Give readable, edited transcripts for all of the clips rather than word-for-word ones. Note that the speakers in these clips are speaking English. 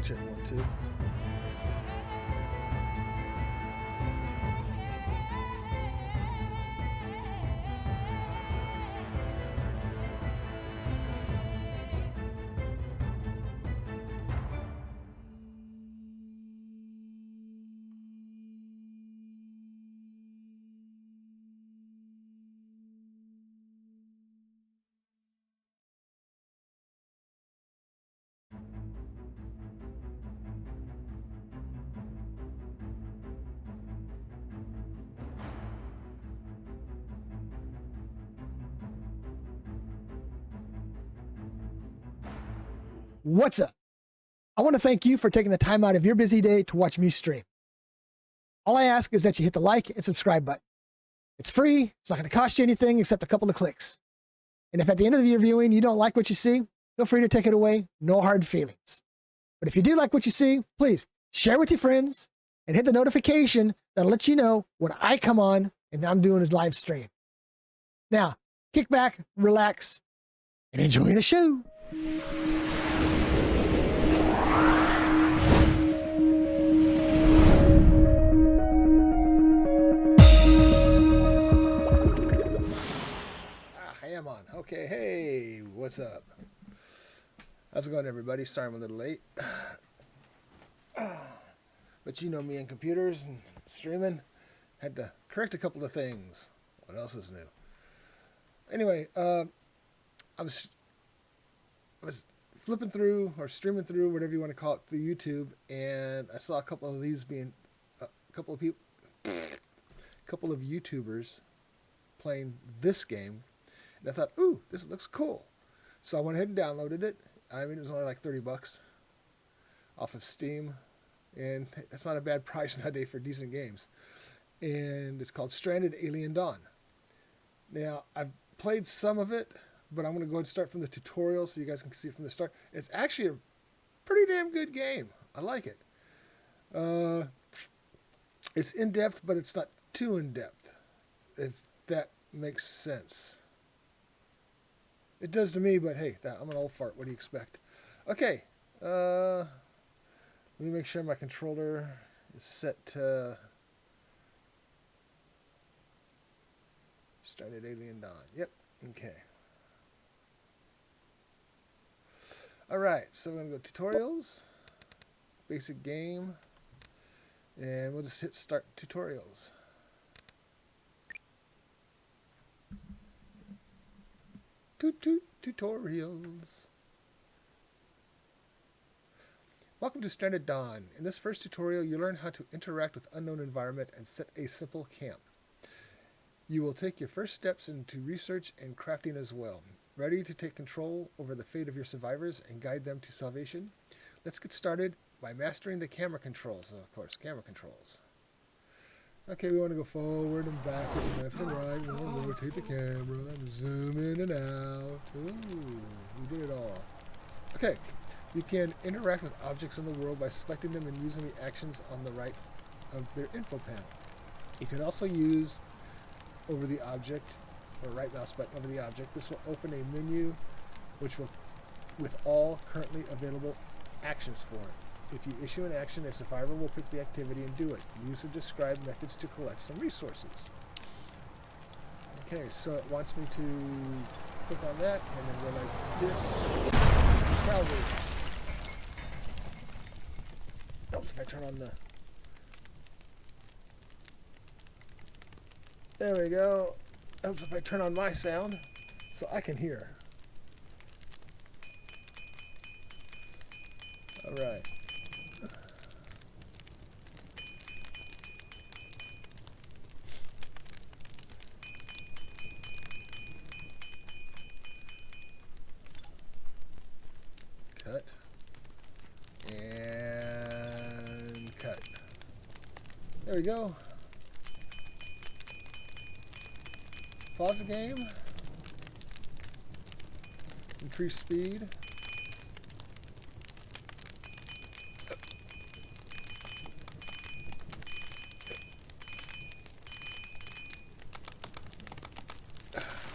check 1, 2. What's up? I want to thank you for taking the time out of your busy day to watch me stream. All I ask is that you hit the like and subscribe button. It's free. It's not going to cost you anything except a couple of clicks. And if at the end of your viewing you don't like what you see, feel free to take it away. No hard feelings. But if you do like what you see, please share with your friends and hit the notification that'll let you know when I come on and I'm doing a live stream. Now, kick back, relax, and enjoy the show. I am on. Okay, hey, what's up? How's it going, everybody? Sorry I'm a little late. But you know me and computers and streaming. Had to correct a couple of things. What else is new? Anyway, I was flipping through or streaming through, whatever you want to call it, through YouTube, and I saw a couple of these being a couple of YouTubers playing this game, and I thought, ooh, this looks cool. So I went ahead and downloaded it. I mean, it was only like $30 off of Steam, and that's not a bad price nowadays for decent games. And it's called Stranded: Alien Dawn. Now, I've played some of it, but I'm going to go ahead and start from the tutorial so you guys can see it from the start. It's actually a pretty damn good game. I like it. It's in-depth, but it's not too in-depth, if that makes sense. It does to me, but hey, I'm an old fart. What do you expect? Okay. Let me make sure my controller is set to Stranded: Alien Dawn. Yep. Okay. All right. So we're going to go tutorials, basic game, and we'll just hit start tutorials. Tutorials. Welcome to Stranded Dawn. In this first tutorial, you learn how to interact with unknown environment and set a simple camp. You will take your first steps into research and crafting as well. Ready to take control over the fate of your survivors and guide them to salvation? Let's get started by mastering the camera controls. Of course, camera controls. Okay, we want to go forward and back and left and right. We want to rotate the camera and zoom in and out. Ooh, we did it all. Okay, you can interact with objects in the world by selecting them and using the actions on the right of their info panel. You can also use over the object, or right mouse button over the object. This will open a menu which will, with all currently available actions for it. If you issue an action, a survivor will pick the activity and do it. Use the described methods to collect some resources. Okay, so it wants me to click on that and then go like this. Salvage. Helps if I turn on the... There we go. Helps if I turn on my sound so I can hear. All right. Cut. And cut. There we go. Pause the game. Increase speed.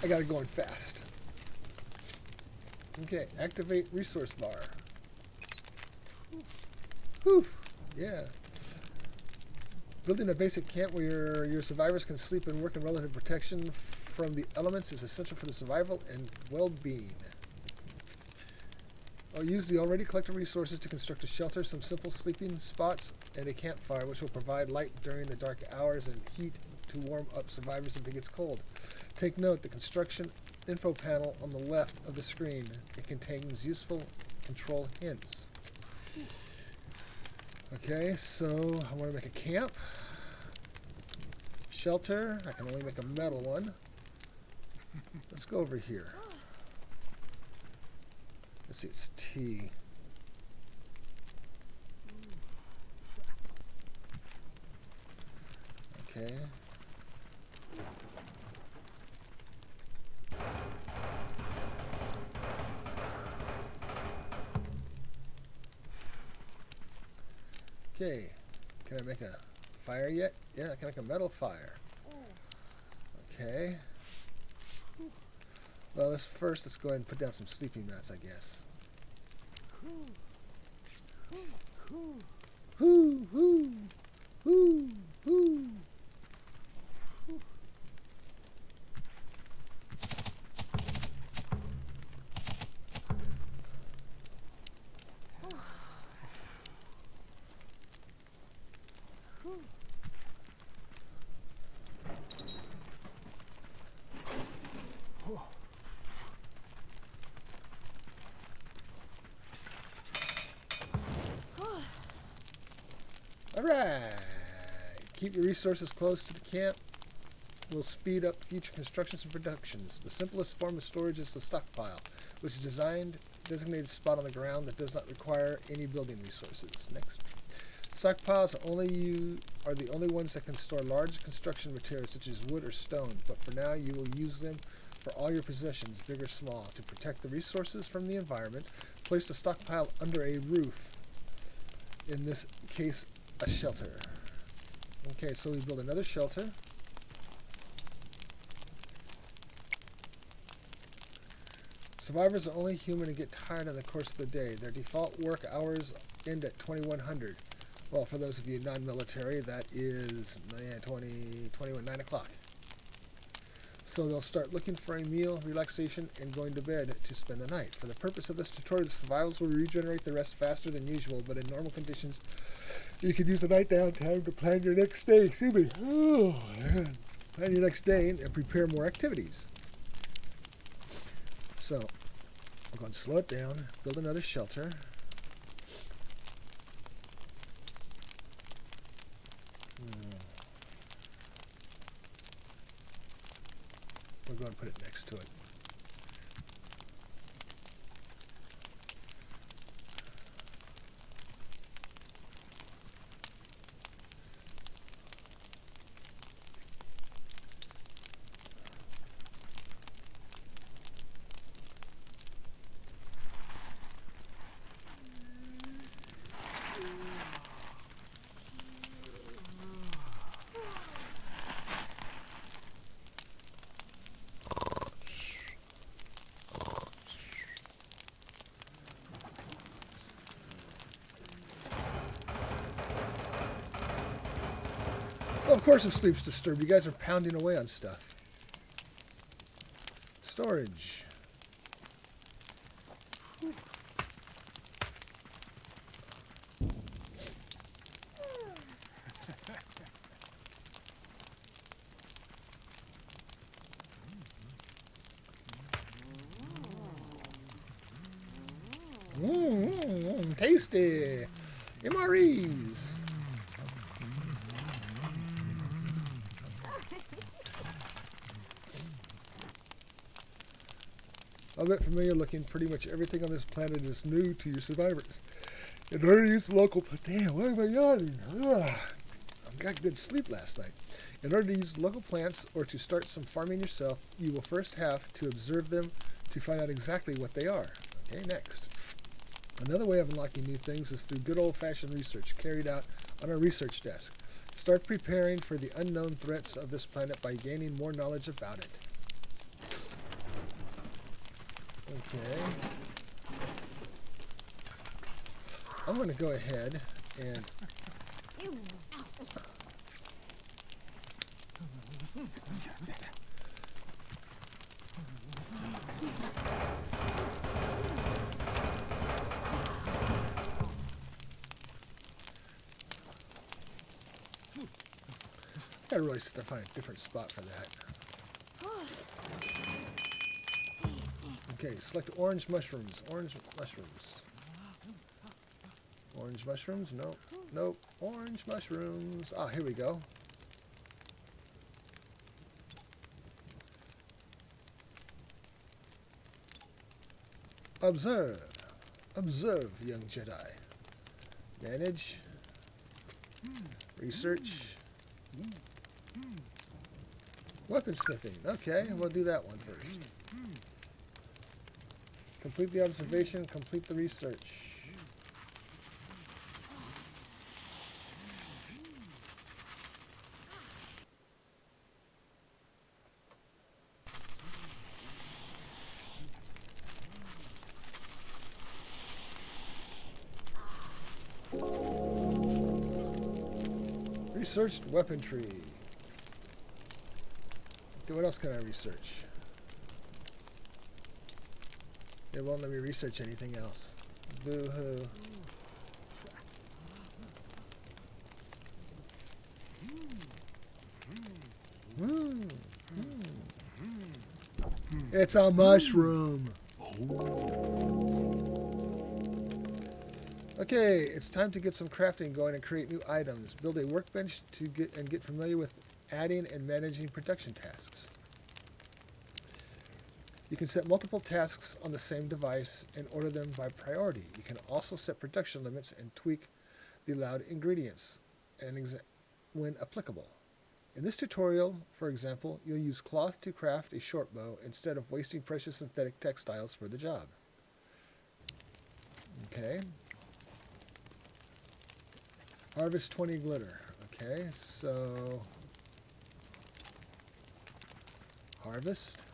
I got it going fast. Okay, activate resource bar. Whew. Yeah. Building a basic camp where your survivors can sleep and work in relative protection from the elements is essential for the survival and well-being. I'll use the already collected resources to construct a shelter, some simple sleeping spots, and a campfire, which will provide light during the dark hours and heat to warm up survivors if it gets cold. Take note, the construction info panel on the left of the screen. It contains useful control hints. Okay, so I want to make a camp. Shelter, I can only make a metal one. Let's go over here. Let's see, it's T. Okay. Okay. Can I make a fire yet? Yeah, I can make a metal fire. Okay. Well, let's go ahead and put down some sleeping mats, I guess. Hoo, hoo, hoo, hoo. Alright! Keep your resources close to the camp. Will speed up future constructions and productions. The simplest form of storage is the stockpile, which is designated spot on the ground that does not require any building resources. Next. Stockpiles are the only ones that can store large construction materials such as wood or stone, but for now you will use them for all your possessions, big or small. To protect the resources from the environment, place the stockpile under a roof. In this case, a shelter. Okay, so we build another shelter. Survivors are only human and get tired in the course of the day. Their default work hours end at 2100. Well, for those of you non-military, that is 9 o'clock. So they'll start looking for a meal, relaxation, and going to bed to spend the night. For the purpose of this tutorial, the survivors will regenerate the rest faster than usual, but in normal conditions, you can use the night downtime to plan your next day. Excuse me. Oh, man. Plan your next day and prepare more activities. So, we're going to slow it down, build another shelter. We're going to put it next to it. Well, of course the sleep's disturbed. You guys are pounding away on stuff. Storage. Tasty. MREs. A bit familiar looking. Pretty much everything on this planet is new to your survivors. In order to use the local... Damn, why am I yawning? I got good sleep last night. In order to use local plants or to start some farming yourself, you will first have to observe them to find out exactly what they are. Okay, next. Another way of unlocking new things is through good old-fashioned research carried out on a research desk. Start preparing for the unknown threats of this planet by gaining more knowledge about it. Okay. I'm going to go ahead And I really have to find a different spot for that. Okay, select orange mushrooms. Orange mushrooms. Orange mushrooms? Nope. Nope. Orange mushrooms. Ah, here we go. Observe. Observe, young Jedi. Manage. Research. Weaponsmithing. Okay, we'll do that one first. Complete the observation, complete the research. Researched weaponry. Okay, what else can I research? It won't let me research anything else. Boo-hoo. It's a mushroom. Okay, it's time to get some crafting going and create new items. Build a workbench to get familiar with adding and managing production tasks. You can set multiple tasks on the same device and order them by priority. You can also set production limits and tweak the allowed ingredients when applicable. In this tutorial, for example, you'll use cloth to craft a short bow instead of wasting precious synthetic textiles for the job. Okay. Harvest 20 glitter. Okay, so harvest.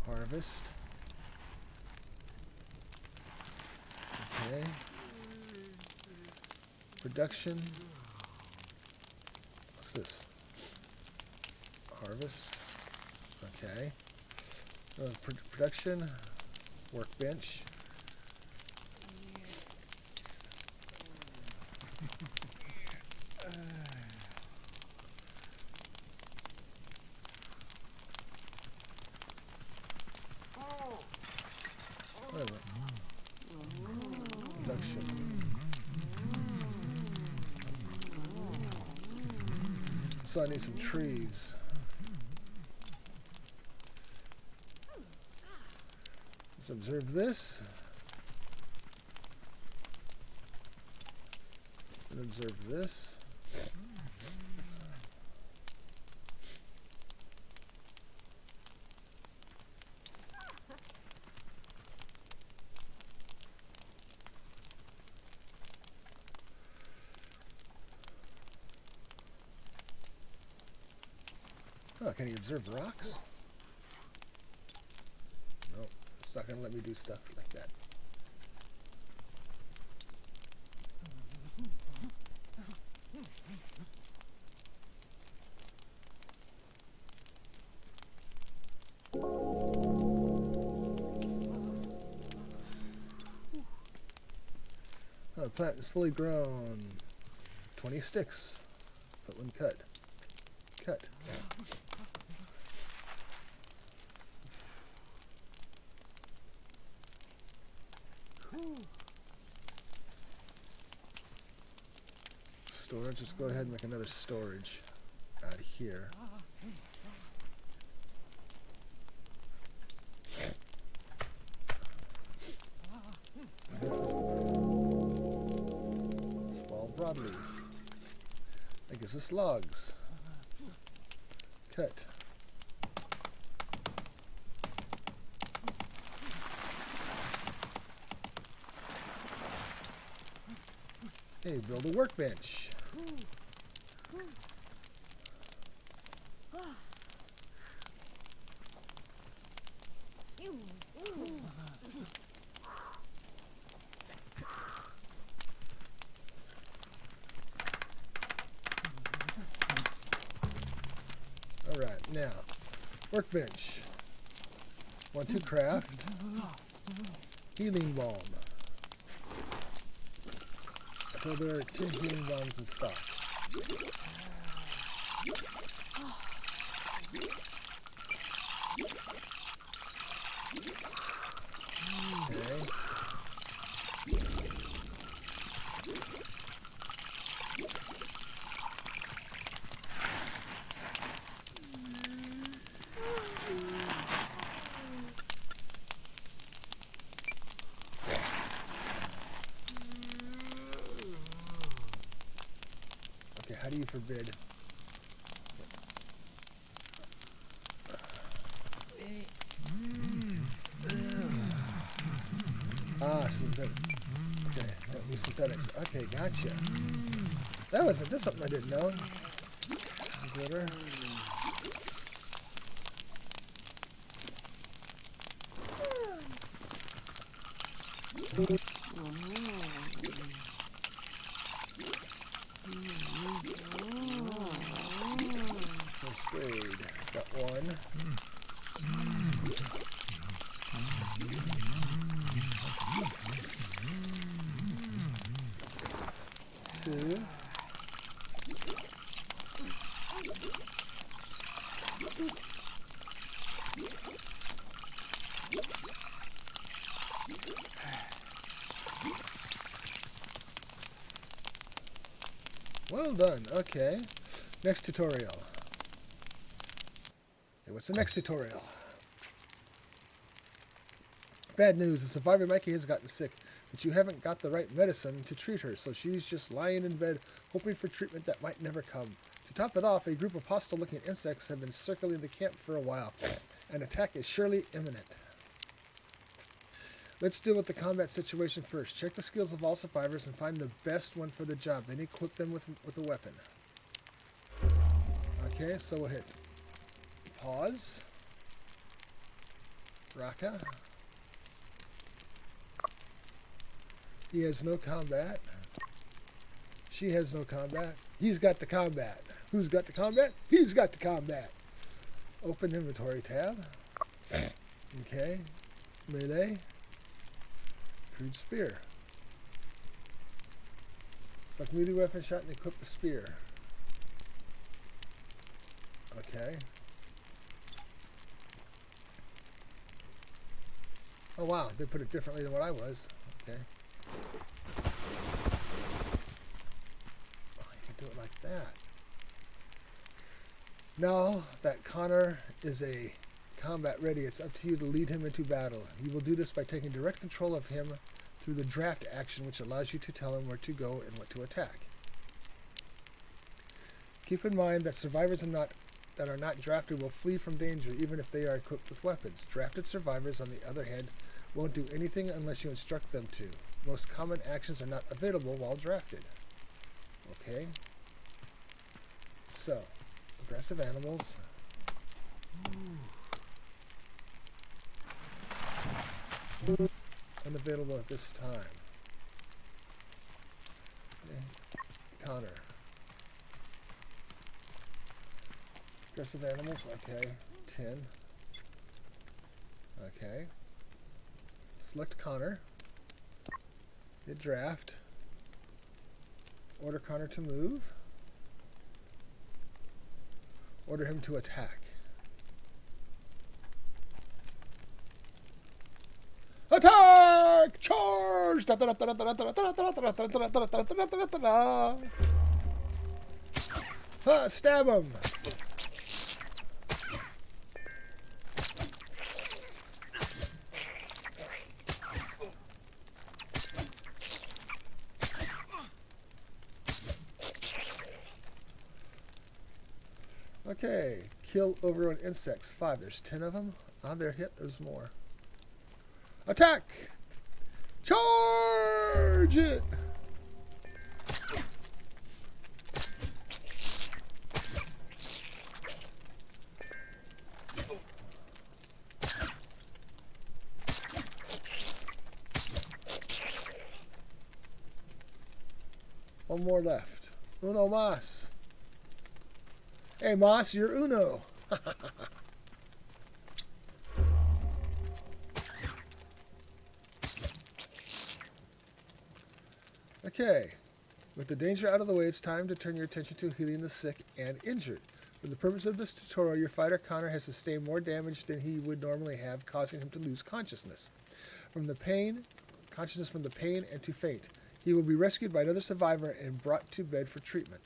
Harvest. Okay. Production. What's this? Harvest. Okay. Production. Workbench. So I need some trees. Let's observe this. And observe this. Oh, can you observe rocks? Nope, it's not going to let me do stuff like that. Oh, the plant is fully grown. 20 sticks. Put one cut. Cut. Storage, let's go ahead and make another storage out of here. Small broadleaf. That gives us logs. Cut. Okay, build a workbench. Workbench. 1, 2 craft. Healing balm. So there are 10 healing bombs in stock. Okay. Okay, how do you forbid? Ah, synthetic. Okay, that was synthetics. Okay, gotcha. That wasn't this something I didn't know. Glitter. First aid. Got 1. 2. Well done. Okay. Next tutorial. Okay, what's the next tutorial? Bad news. The survivor Mikey has gotten sick, but you haven't got the right medicine to treat her, so she's just lying in bed, hoping for treatment that might never come. To top it off, a group of hostile-looking insects have been circling the camp for a while. An attack is surely imminent. Let's deal with the combat situation first. Check the skills of all survivors and find the best one for the job. Then equip them with a weapon. Okay, so we'll hit pause. Raka. He has no combat. She has no combat. He's got the combat. Who's got the combat? He's got the combat. Open inventory tab. Okay. Melee. Crude spear. Select melee weapon shot and equip the spear. Okay. Oh wow, they put it differently than what I was. Okay. Oh, you can do it like that. Now that Connor is a combat ready, it's up to you to lead him into battle. You will do this by taking direct control of him through the draft action, which allows you to tell him where to go and what to attack. Keep in mind that survivors that are not drafted will flee from danger even if they are equipped with weapons. Drafted survivors, on the other hand, won't do anything unless you instruct them to. Most common actions are not available while drafted. Okay. So, aggressive animals. Unavailable at this time. Okay. Connor. Aggressive animals, okay. 10. Okay. Select Connor. Hit draft. Order Connor to move. Order him to attack. Attack! Charge! Stab him! Okay, kill overrun insects. 5. There's 10 of them. On their hit, there's more. Attack! Charge it! One more left. Uno mas. Hey, Moss, you're Uno. Okay. With the danger out of the way, it's time to turn your attention to healing the sick and injured. For the purpose of this tutorial, your fighter Connor has sustained more damage than he would normally have, causing him to lose consciousness from the pain and to faint. He will be rescued by another survivor and brought to bed for treatment.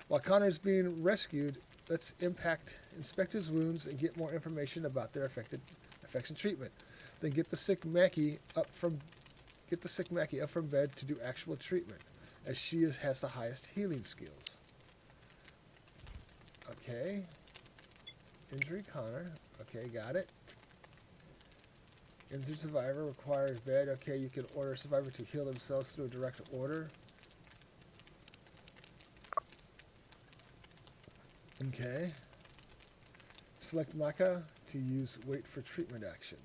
While Connor is being rescued, let's inspect his wounds and get more information about their effects and treatment. Then get the sick Mackie up from bed to do actual treatment, as she has the highest healing skills. Okay. Injury Connor. Okay, got it. Injured survivor requires bed. Okay, you can order a survivor to heal themselves through a direct order. Okay. Select Micah to use wait for treatment action.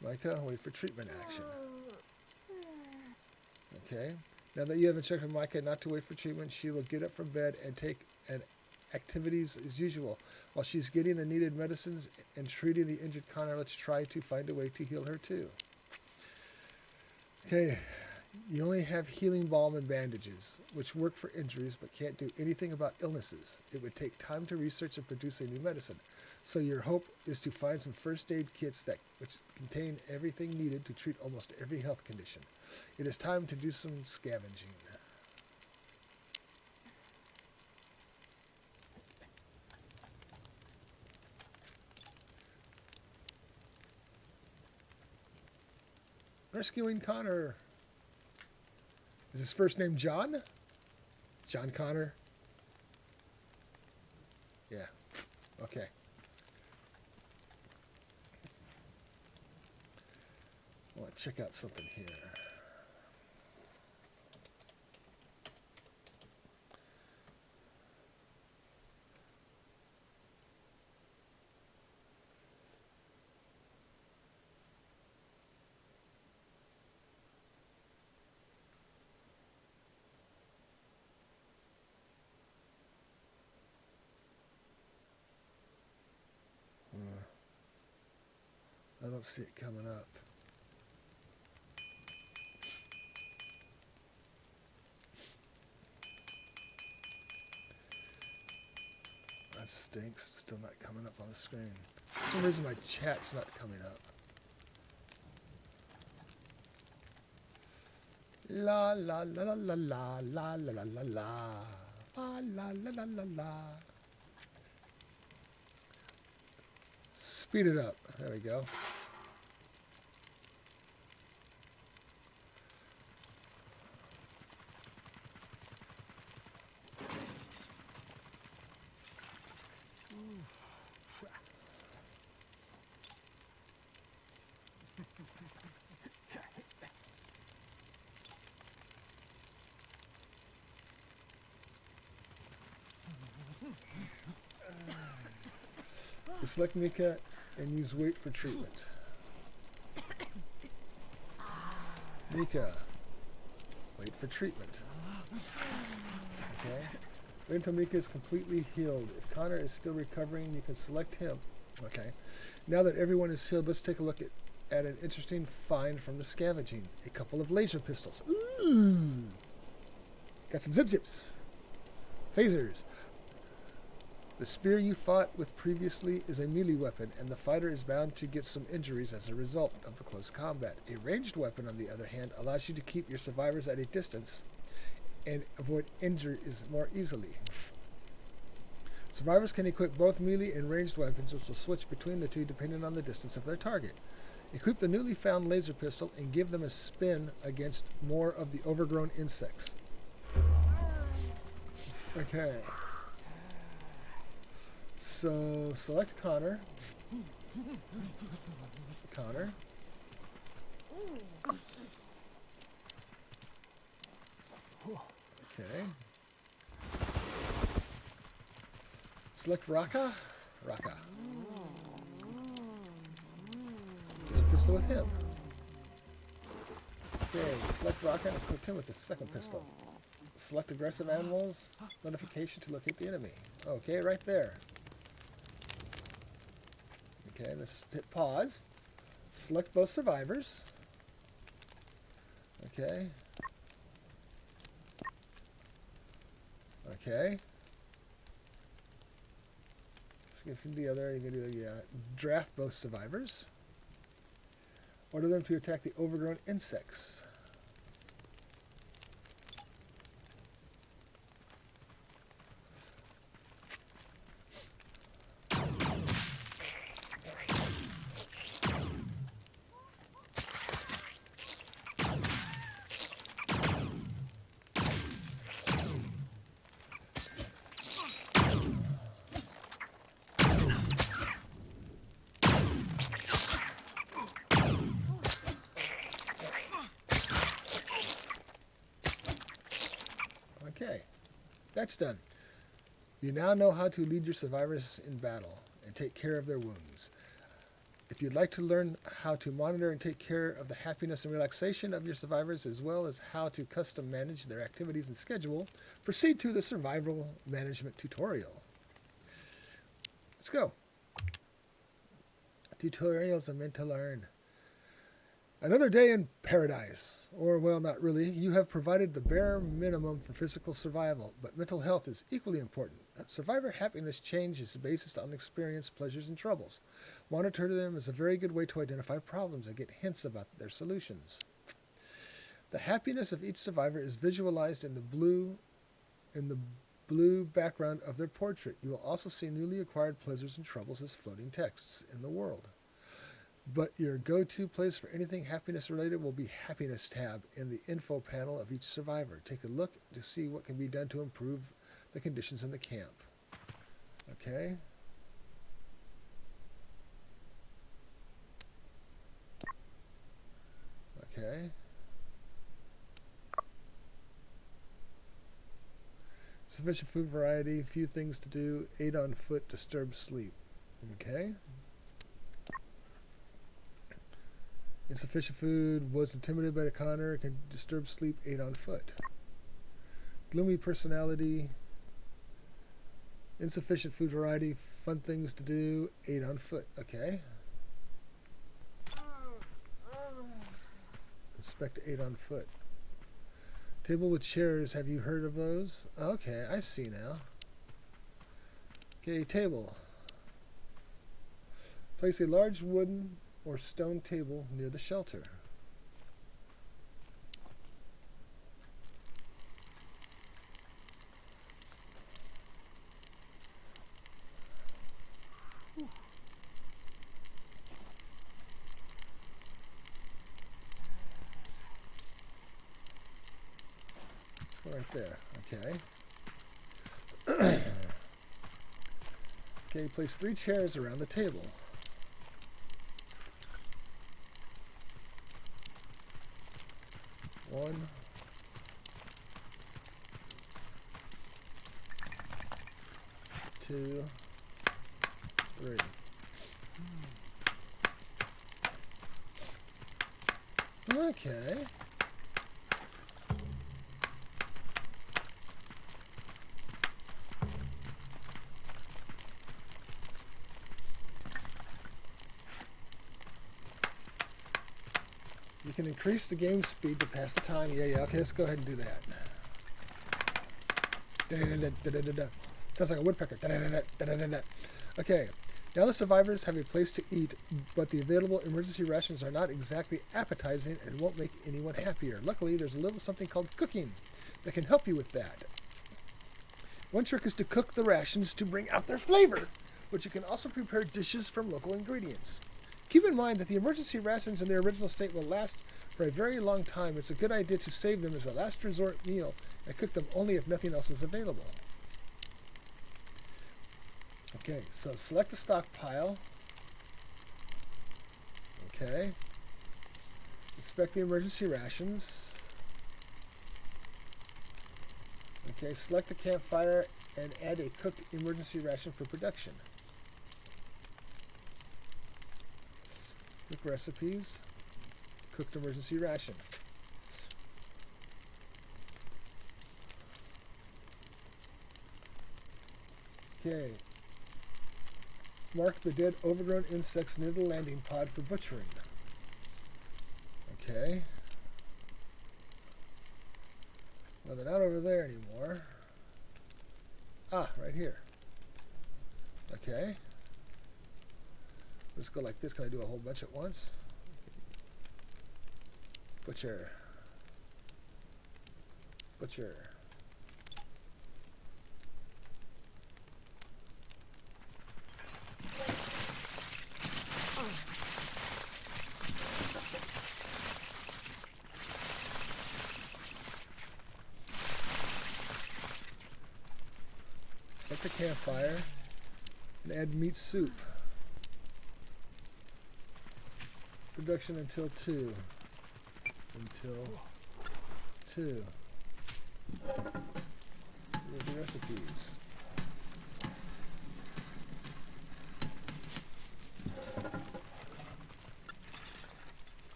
Micah, wait for treatment action. Okay. Now that you have instructed Micah not to wait for treatment, she will get up from bed and take an activities as usual. While she's getting the needed medicines and treating the injured Connor, let's try to find a way to heal her too. Okay. You only have healing balm and bandages, which work for injuries but can't do anything about illnesses. It would take time to research and produce a new medicine. So your hope is to find some first aid kits which contain everything needed to treat almost every health condition. It is time to do some scavenging. Rescuing Connor. Is his first name John? John Connor? Yeah. Okay. I want to check out something here. I don't see it coming up. That stinks. It's still not coming up on the screen. For some reason my chat's not coming up. La la la la la la la la la la la la la la la la. Speed it up. There we go. Select Micah and use wait for treatment. Micah, wait for treatment. Okay. Wait until Micah is completely healed. If Connor is still recovering, you can select him. Okay. Now that everyone is healed, let's take a look at an interesting find from the scavenging. A couple of laser pistols. Ooh. Got some zip-zips. Phasers. The spear you fought with previously is a melee weapon, and the fighter is bound to get some injuries as a result of the close combat. A ranged weapon, on the other hand, allows you to keep your survivors at a distance and avoid injuries more easily. Survivors can equip both melee and ranged weapons, which will switch between the two depending on the distance of their target. Equip the newly found laser pistol and give them a spin against more of the overgrown insects. Okay. So, select Connor. Connor. Okay. Select Raka. Raka. There's a pistol with him. Okay, select Raka and equip him with the second pistol. Select aggressive animals. Notification to locate the enemy. Okay, right there. Okay, let's hit pause. Select both survivors. Okay. Okay. Skip from the other. You can do draft both survivors. Order them to attack the overgrown insects. Okay, that's done. You now know how to lead your survivors in battle and take care of their wounds. If you'd like to learn how to monitor and take care of the happiness and relaxation of your survivors, as well as how to custom manage their activities and schedule, proceed to the survival management tutorial. Let's go. Tutorials are meant to learn. Another day in paradise. Or, well, not really. You have provided the bare minimum for physical survival, but mental health is equally important. Survivor happiness change is based on experience, pleasures, and troubles. Monitor them is a very good way to identify problems and get hints about their solutions. The happiness of each survivor is visualized in the blue background of their portrait. You will also see newly acquired pleasures and troubles as floating texts in the world. But your go-to place for anything happiness related will be Happiness tab in the info panel of each survivor. Take a look to see what can be done to improve the conditions in the camp. Okay. Okay. Sufficient food variety, few things to do, 8 on foot, disturb sleep. Okay. Insufficient food, was intimidated by the Connor, can disturb sleep, 8 on foot. Gloomy personality, insufficient food variety, fun things to do, 8 on foot. Okay. Inspect 8 on foot. Table with chairs, have you heard of those? Okay, I see now. Okay, table. Place a large wooden or stone table near the shelter. Let's go right there. Okay. Okay, place 3 chairs around the table. One, two, 3. Okay. You can increase the game speed to pass the time. Yeah, okay, let's go ahead and do that. Sounds like a woodpecker. Okay, now the survivors have a place to eat, but the available emergency rations are not exactly appetizing and won't make anyone happier. Luckily, there's a little something called cooking that can help you with that. One trick is to cook the rations to bring out their flavor, but you can also prepare dishes from local ingredients. Keep in mind that the emergency rations in their original state will last for a very long time. It's a good idea to save them as a last resort meal and cook them only if nothing else is available. Okay, so select the stockpile. Okay. Inspect the emergency rations. Okay, select the campfire and add a cooked emergency ration for production. Cook recipes, cooked emergency ration. Okay. Mark the dead overgrown insects near the landing pod for butchering. Okay. Well, they're not over there anymore. Ah, right here. Okay. Let's go like this. Can I do a whole bunch at once? Butcher. Butcher. Select the campfire and add meat soup. Production until 2. Until 2. Here are the recipes.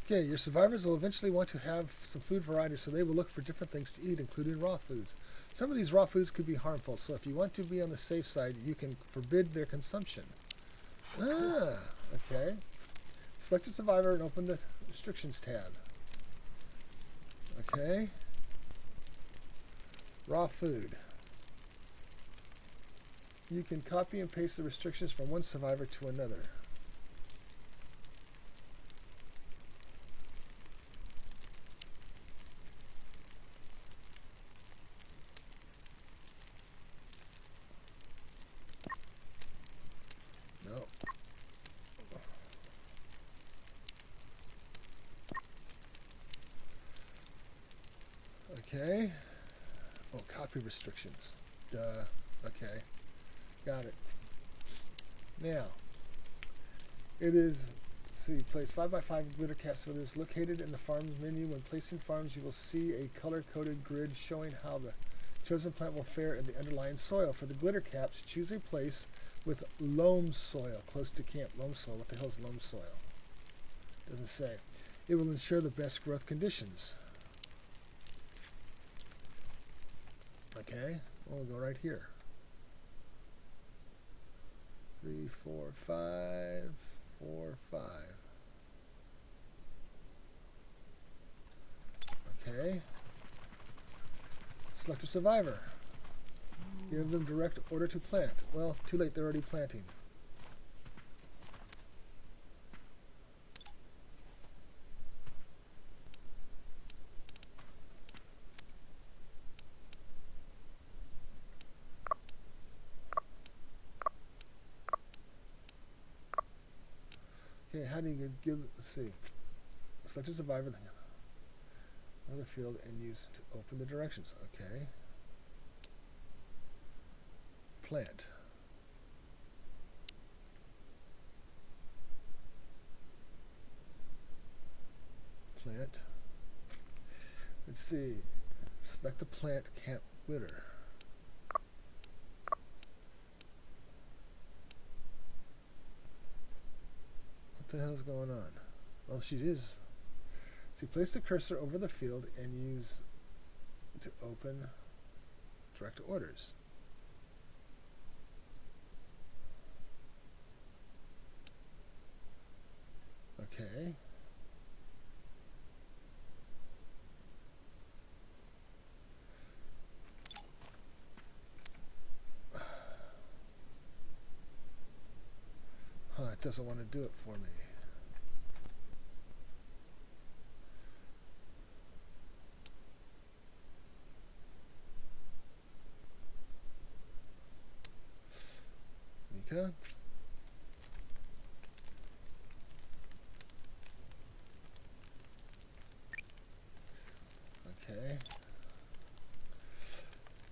Okay, your survivors will eventually want to have some food variety, so they will look for different things to eat, including raw foods. Some of these raw foods could be harmful, so if you want to be on the safe side, you can forbid their consumption. Ah, okay. Select a survivor and open the restrictions tab. Okay. Raw food. You can copy and paste the restrictions from one survivor to another. No. Okay. Oh, copy restrictions. Duh. Okay. Got it. Now, it is, let's see, place 5x5 glitter caps for this. Located in the farms menu. When placing farms, you will see a color-coded grid showing how the chosen plant will fare in the underlying soil. For the glitter caps, choose a place with loam soil close to camp. Loam soil. What the hell is loam soil? Doesn't say. It will ensure the best growth conditions. Okay, we'll go right here. 3, 4, 5, 4, 5. Okay. Select a survivor. Give them direct order to plant. Well, too late, they're already planting. Okay, how do you give, let's see. Select a survivor on the field and use to open the directions. Okay. Plant. Plant. Let's see. Select the plant camp glitter. What the hell's going on? Well, she is. See, place the cursor over the field and use to open direct orders. Okay. It doesn't want to do it for me. Mika? Okay.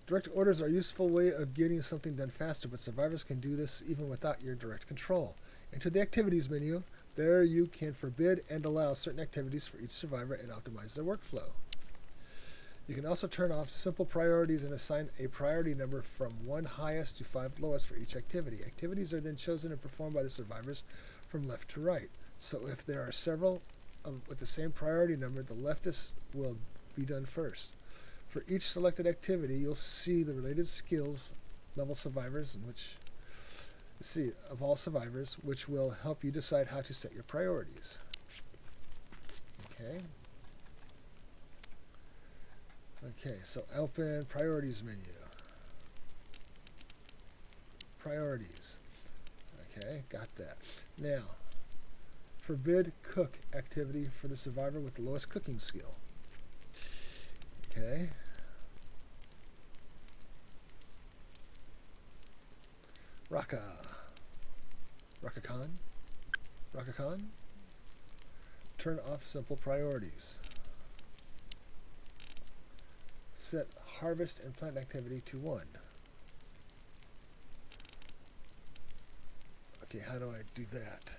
Direct orders are a useful way of getting something done faster, but survivors can do this even without your direct control. Enter the activities menu. There you can forbid and allow certain activities for each survivor and optimize their workflow. You can also turn off simple priorities and assign a priority number from 1 highest to 5 lowest for each activity. Activities are then chosen and performed by the survivors from left to right. So if there are several with the same priority number, the leftist will be done first. For each selected activity, you'll see the related skills level survivors in which Let's see, of all survivors, which will help you decide how to set your priorities. Okay. Okay, so open priorities menu. Priorities. Okay, got that. Now, forbid cook activity for the survivor with the lowest cooking skill. Okay. Raka-Khan. Turn off simple priorities. Set harvest and plant activity to 1. Okay, how do I do that?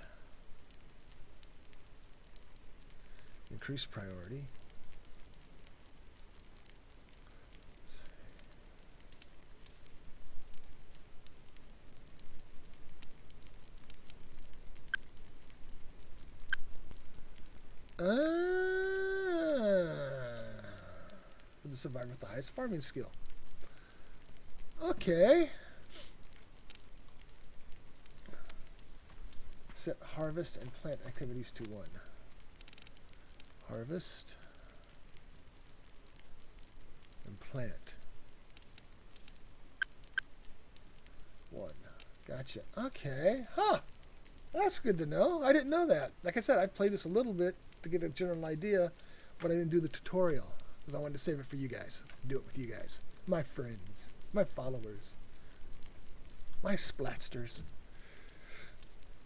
Increase priority. For the survivor with the highest farming skill. Okay. Set harvest and plant activities to 1. Harvest and plant. 1. Gotcha. Okay. Huh. That's good to know. I didn't know that. Like I said, I played this a little bit to get a general idea, but I didn't do the tutorial because I wanted to save it for you guys. Do it with you guys. My friends. My followers. My splatsters.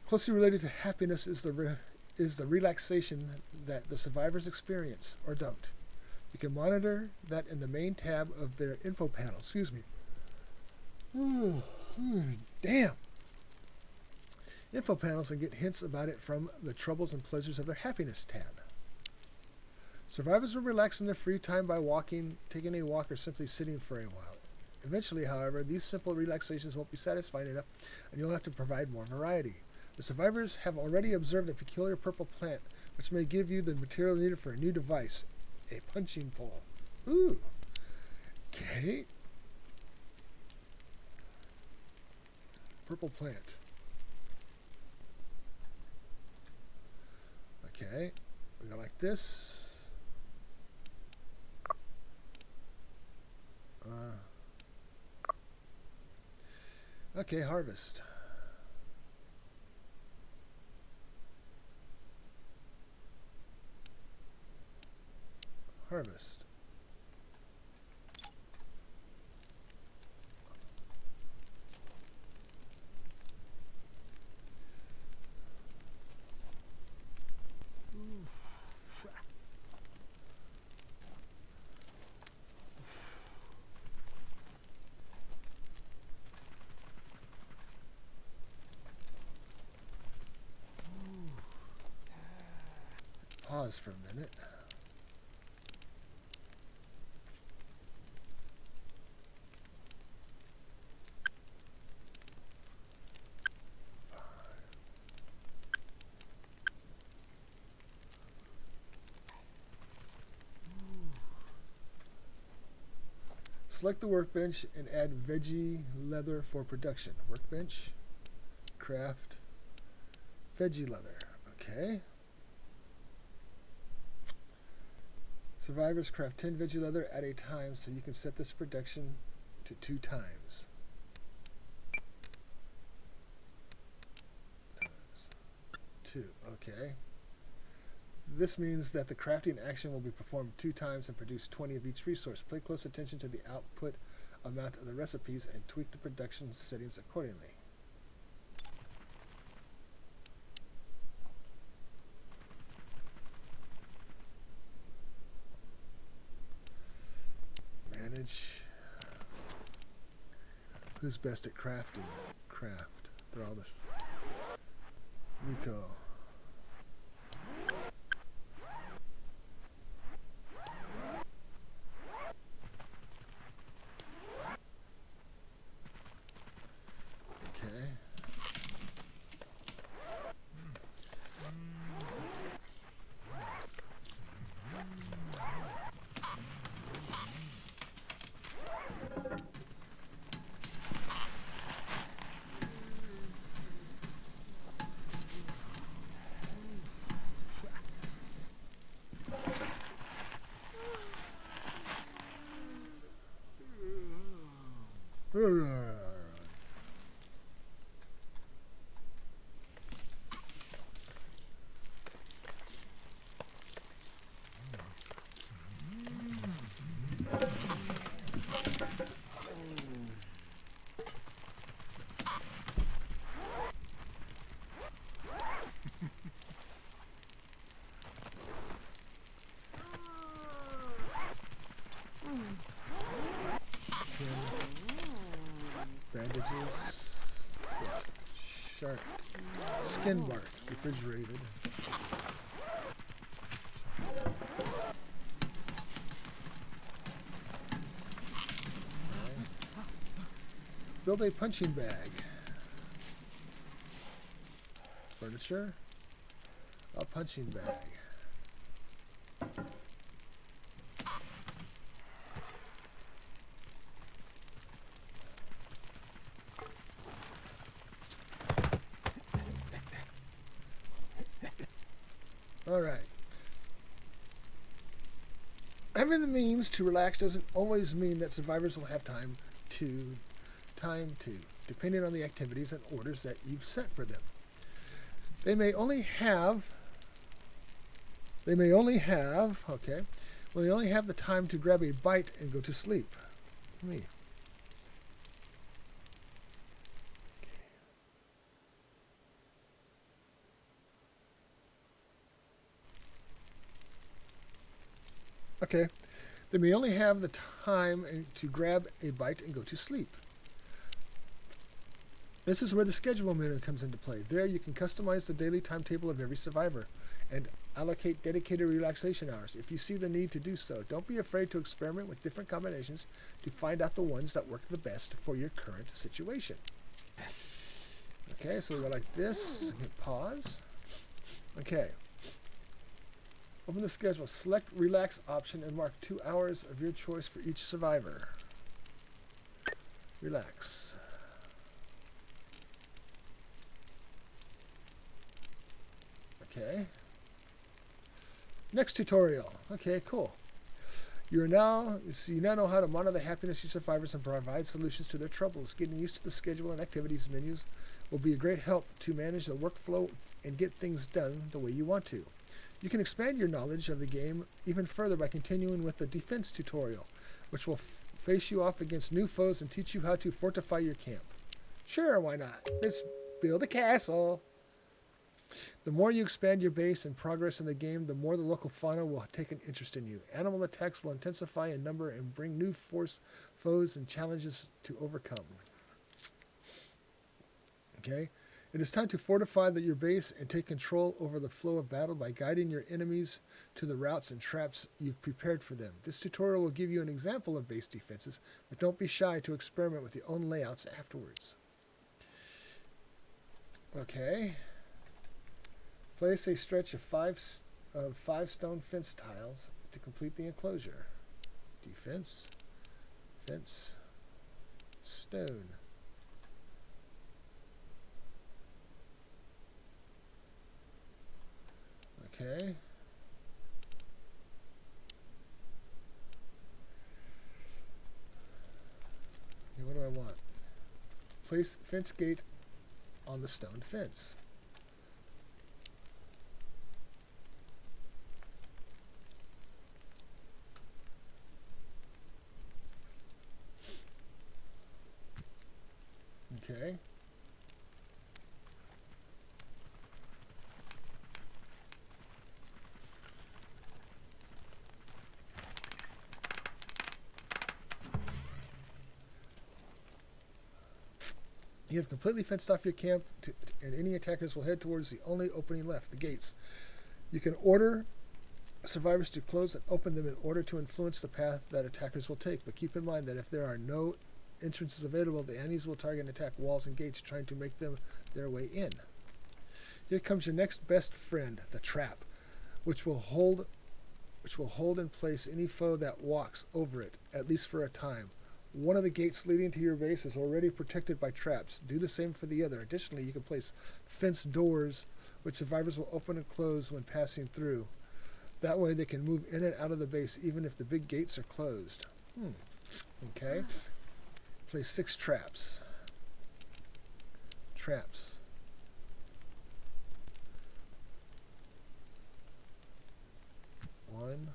Closely related to happiness is the relaxation that the survivors experience or don't. You can monitor that in the main tab of their info panel. Excuse me. Damn. Info panels and get hints about it from the troubles and pleasures of their happiness tab. Survivors will relax in their free time by walking, taking a walk, or simply sitting for a while. Eventually, however, these simple relaxations won't be satisfying enough, and you'll have to provide more variety. The survivors have already observed a peculiar purple plant, which may give you the material needed for a new device, a punching pole. Ooh. Okay. Purple plant. Okay. We go like this. Okay, harvest. Harvest. Pause for a minute. Select the workbench and add veggie leather for production. Workbench, craft, veggie leather. Okay. Survivors craft 10 veggie leather at a time, so you can set this production to 2 times. 2, okay. This means that the crafting action will be performed 2 times and produce 20 of each resource. Pay close attention to the output amount of the recipes and tweak the production settings accordingly. Manage. Who's best at crafting? Craft. They're all this. Rico. shark. Skin bark, refrigerated. Build a punching bag. Furniture. A punching bag. All right. Having the means to relax doesn't always mean that survivors will have time to, depending on the activities and orders that you've set for them. They may only have the time to grab a bite and go to sleep. Me. Okay. They may only have the time to grab a bite and go to sleep. This is where the schedule menu comes into play. There you can customize the daily timetable of every survivor and allocate dedicated relaxation hours if you see the need to do so. Don't be afraid to experiment with different combinations to find out the ones that work the best for your current situation. Okay, so we go like this. Hit pause. Okay. Open the schedule. Select relax option and mark 2 hours of your choice for each survivor. Relax. Okay. Next tutorial. Okay, cool. You now know how to monitor the happiness of your survivors and provide solutions to their troubles. Getting used to the schedule and activities menus will be a great help to manage the workflow and get things done the way you want to. You can expand your knowledge of the game even further by continuing with the defense tutorial, which will face you off against new foes and teach you how to fortify your camp. Sure, why not? Let's build a castle. The more you expand your base and progress in the game, the more the local fauna will take an interest in you. Animal attacks will intensify in number and bring new foes and challenges to overcome. Okay? It is time to fortify your base and take control over the flow of battle by guiding your enemies to the routes and traps you've prepared for them. This tutorial will give you an example of base defenses, but don't be shy to experiment with your own layouts afterwards. Okay. Place a stretch of five stone fence tiles to complete the enclosure. Defense, fence, stone. Okay. Okay, what do I want? Place fence gate on the stone fence. Okay. You have completely fenced off your camp, and any attackers will head towards the only opening left, the gates. You can order survivors to close and open them in order to influence the path that attackers will take, but keep in mind that if there are no entrances available, the enemies will target and attack walls and gates, trying to make them their way in. Here comes your next best friend, the trap, which will hold in place any foe that walks over it, at least for a time. One of the gates leading to your base is already protected by traps. Do the same for the other. Additionally, you can place fence doors, which survivors will open and close when passing through. That way they can move in and out of the base even if the big gates are closed. Okay. Place 6 traps. Traps. One.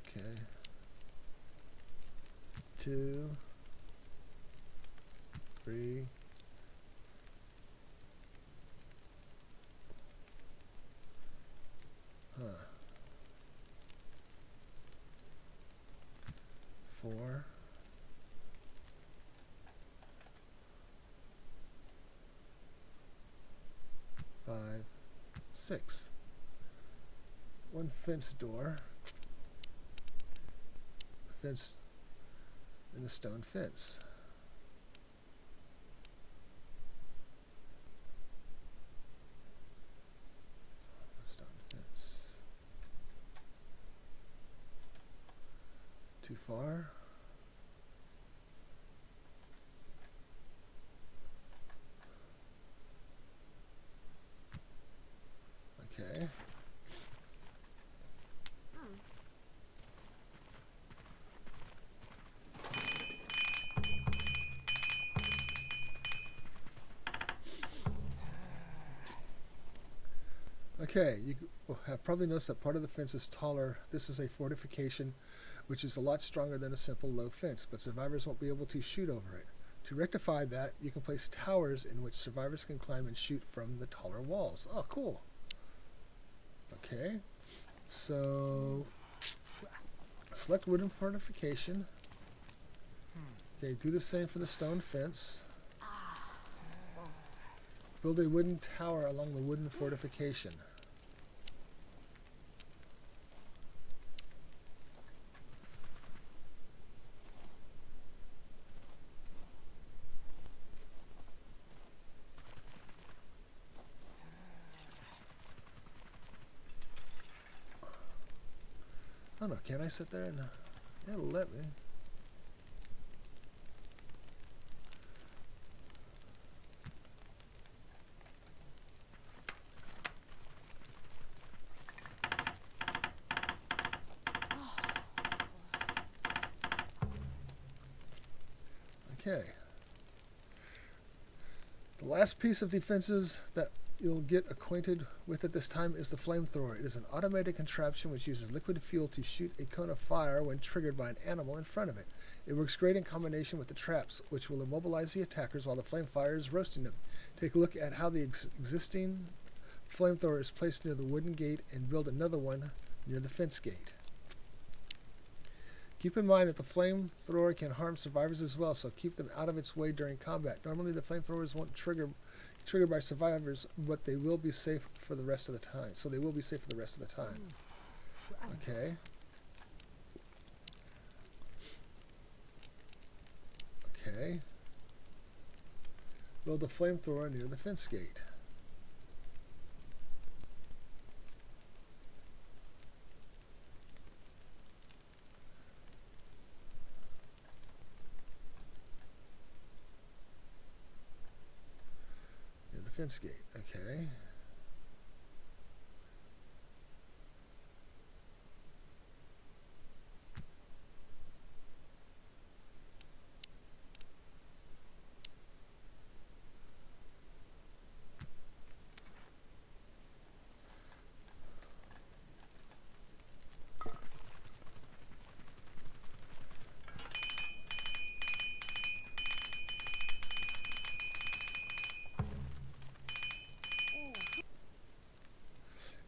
Okay. 2. 3. 4. 6. One fence door. Fence and a stone fence. Stone fence. Too far. Okay. Okay, you have probably noticed that part of the fence is taller. This is a fortification, which is a lot stronger than a simple low fence, but survivors won't be able to shoot over it. To rectify that, you can place towers in which survivors can climb and shoot from the taller walls. Oh, cool. Okay, so select wooden fortification. Okay, do the same for the stone fence. Build a wooden tower along the wooden fortification. Oh no, can I sit there and it'll let me. Okay. The last piece of defenses that you'll get acquainted with at this time is the flamethrower. It is an automated contraption which uses liquid fuel to shoot a cone of fire when triggered by an animal in front of it. It works great in combination with the traps, which will immobilize the attackers while the flame fire is roasting them. Take a look at how the existing flamethrower is placed near the wooden gate and build another one near the fence gate. Keep in mind that the flamethrower can harm survivors as well, so keep them out of its way during combat. Normally the flamethrowers won't trigger by survivors, but they will be safe for the rest of the time. So they will be safe for the rest of the time. Okay. Okay. Build a flamethrower near the fence gate. Near the fence gate. Okay.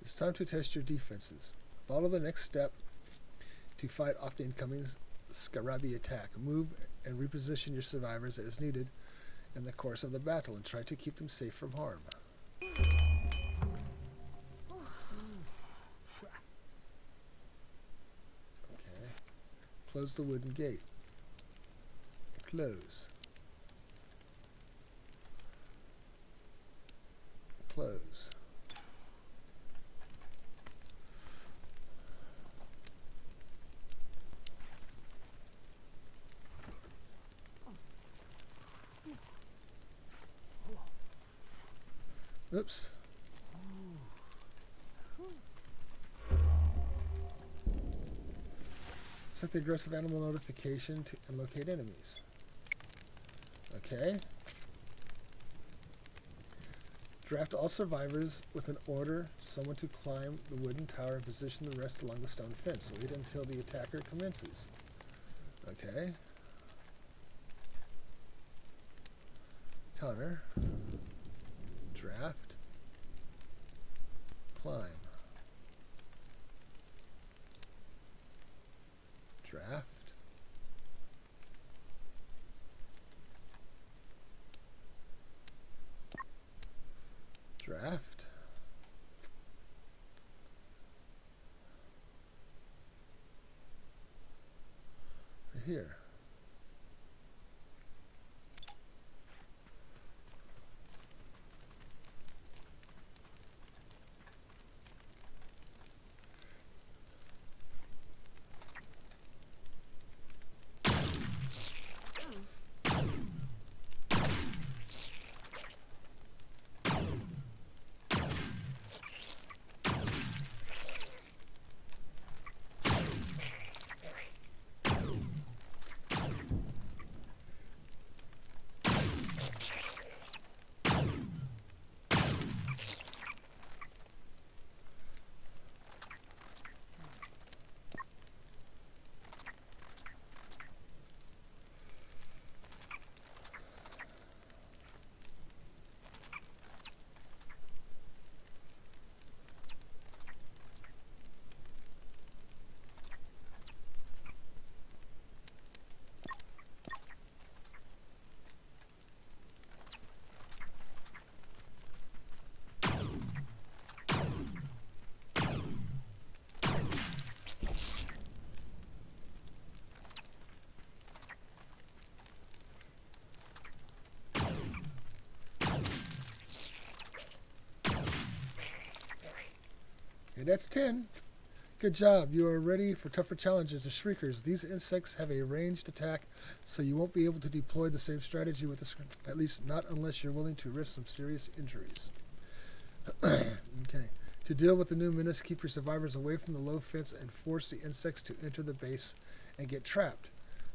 It's time to test your defenses. Follow the next step to fight off the incoming Scarabi attack. Move and reposition your survivors as needed in the course of the battle and try to keep them safe from harm. Okay. Close the wooden gate. Close. Close. Oops. Set the aggressive animal notification to and locate enemies. Okay. Draft all survivors with an order someone to climb the wooden tower and position the rest along the stone fence. Wait until the attacker commences. Okay. Counter. Draft. Climb. Draft. Draft. here. Okay, that's 10. Good job. You are ready for tougher challenges. The Shriekers. These insects have a ranged attack, so you won't be able to deploy the same strategy with the at least not unless you're willing to risk some serious injuries. Okay. To deal with the new menace, keep your survivors away from the low fence and force the insects to enter the base and get trapped.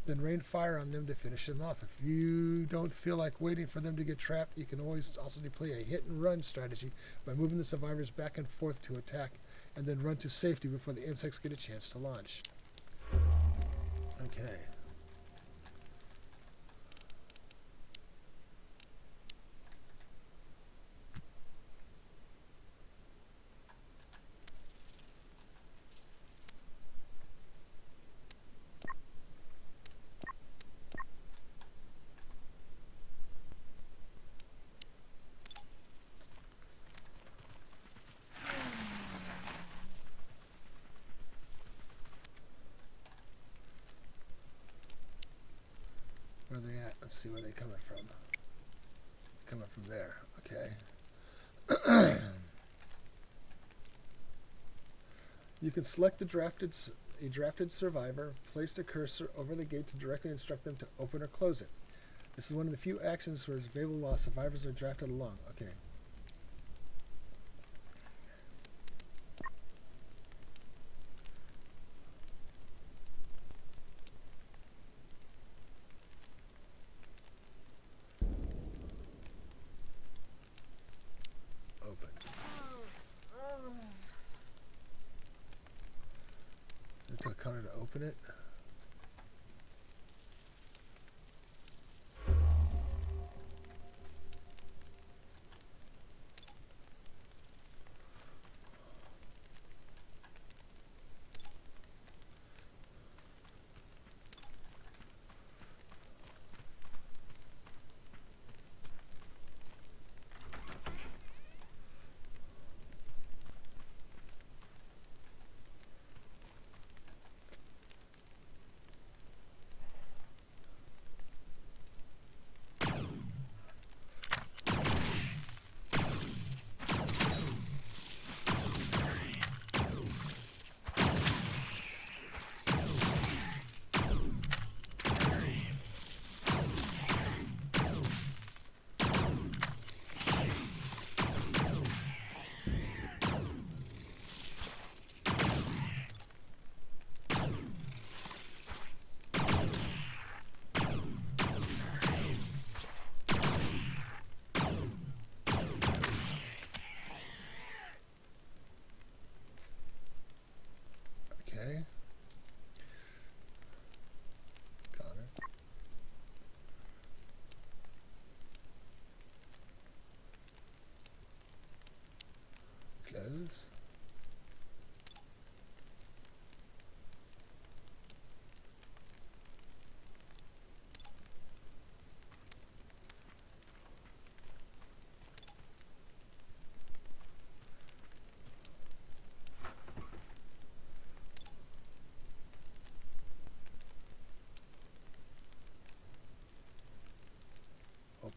Then rain fire on them to finish them off. If you don't feel like waiting for them to get trapped, you can always also deploy a hit and run strategy by moving the survivors back and forth to attack and then run to safety before the insects get a chance to launch. Okay. Where are they at? Let's see where they're coming from. Coming from there. Okay. You can select a drafted survivor, place the cursor over the gate to directly instruct them to open or close it. This is one of the few actions where it's available while survivors are drafted along. Okay. Open. Tell Connor to open it.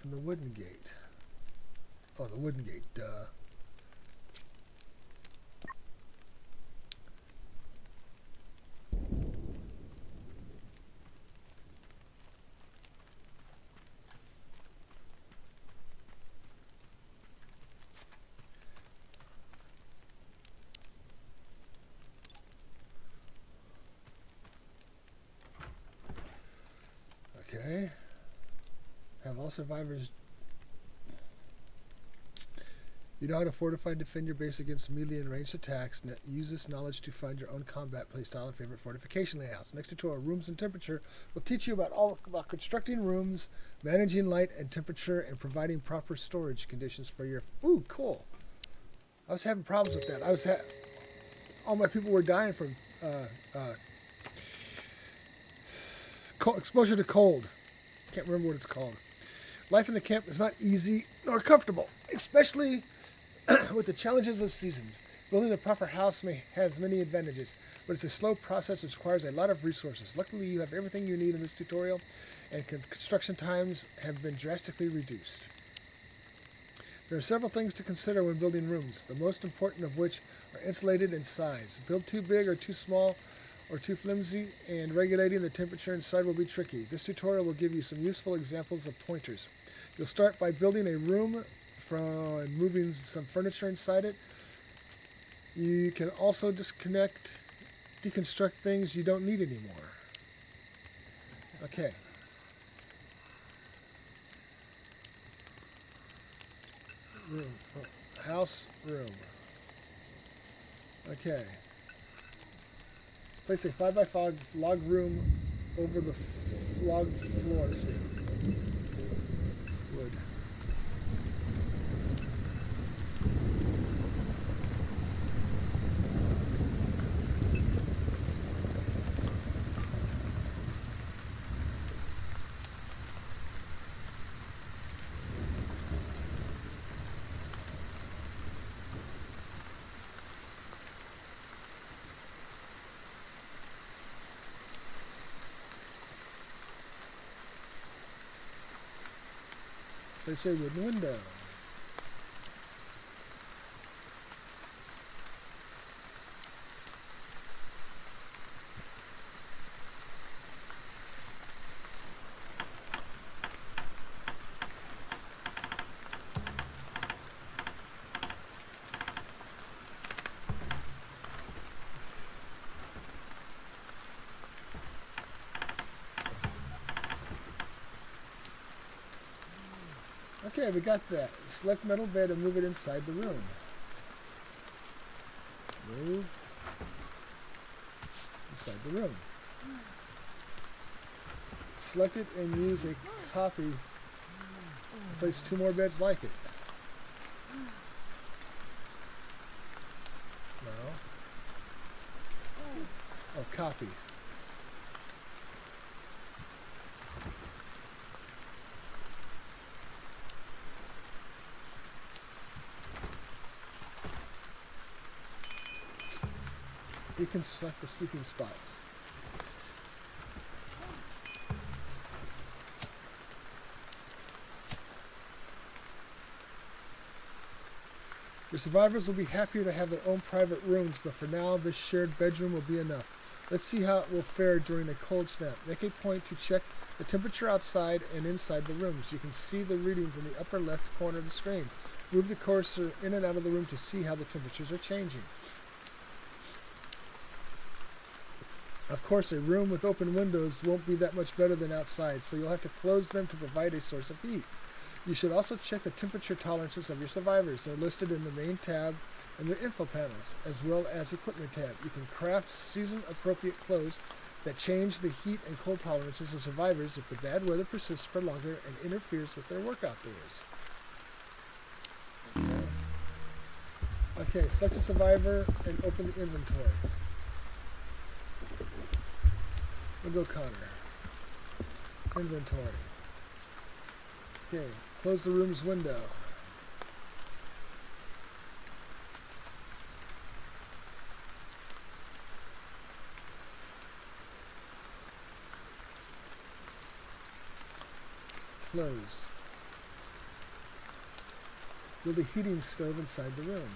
open the wooden gate. Oh, the wooden gate, duh. Okay. Have all survivors. You know how to fortify and defend your base against melee and ranged attacks. Use this knowledge to find your own combat playstyle and favorite fortification layouts. Next tutorial, Rooms and Temperature, will teach you about constructing rooms, managing light and temperature, and providing proper storage conditions for your. Ooh, cool. I was having problems with that. All my people were dying from exposure to cold. Can't remember what it's called. Life in the camp is not easy nor comfortable, especially with the challenges of seasons. Building the proper house has many advantages, but it's a slow process which requires a lot of resources. Luckily, you have everything you need in this tutorial, and construction times have been drastically reduced. There are several things to consider when building rooms, the most important of which are insulated and size. Build too big or too small or too flimsy, and regulating the temperature inside will be tricky. This tutorial will give you some useful examples of pointers. You'll start by building a room and moving some furniture inside it. You can also deconstruct things you don't need anymore. Okay. Room. House, room. Okay. Place a 5x5 log room over the log floor. See. Wood. Place a wooden window. Okay, we got that. Select metal bed and move it inside the room. Move inside the room. Select it and use a copy. Place 2 more beds like it. No. Oh, copy. Deconstruct the sleeping spots. Your survivors will be happier to have their own private rooms, but for now, this shared bedroom will be enough. Let's see how it will fare during a cold snap. Make a point to check the temperature outside and inside the rooms. You can see the readings in the upper left corner of the screen. Move the cursor in and out of the room to see how the temperatures are changing. Of course, a room with open windows won't be that much better than outside, so you'll have to close them to provide a source of heat. You should also check the temperature tolerances of your survivors. They're listed in the main tab and their info panels, as well as equipment tab. You can craft season-appropriate clothes that change the heat and cold tolerances of survivors if the bad weather persists for longer and interferes with their work outdoors. Okay, select a survivor and open the inventory. We'll go Connor. Inventory. Okay, close the room's window. Close. Build a heating stove inside the room.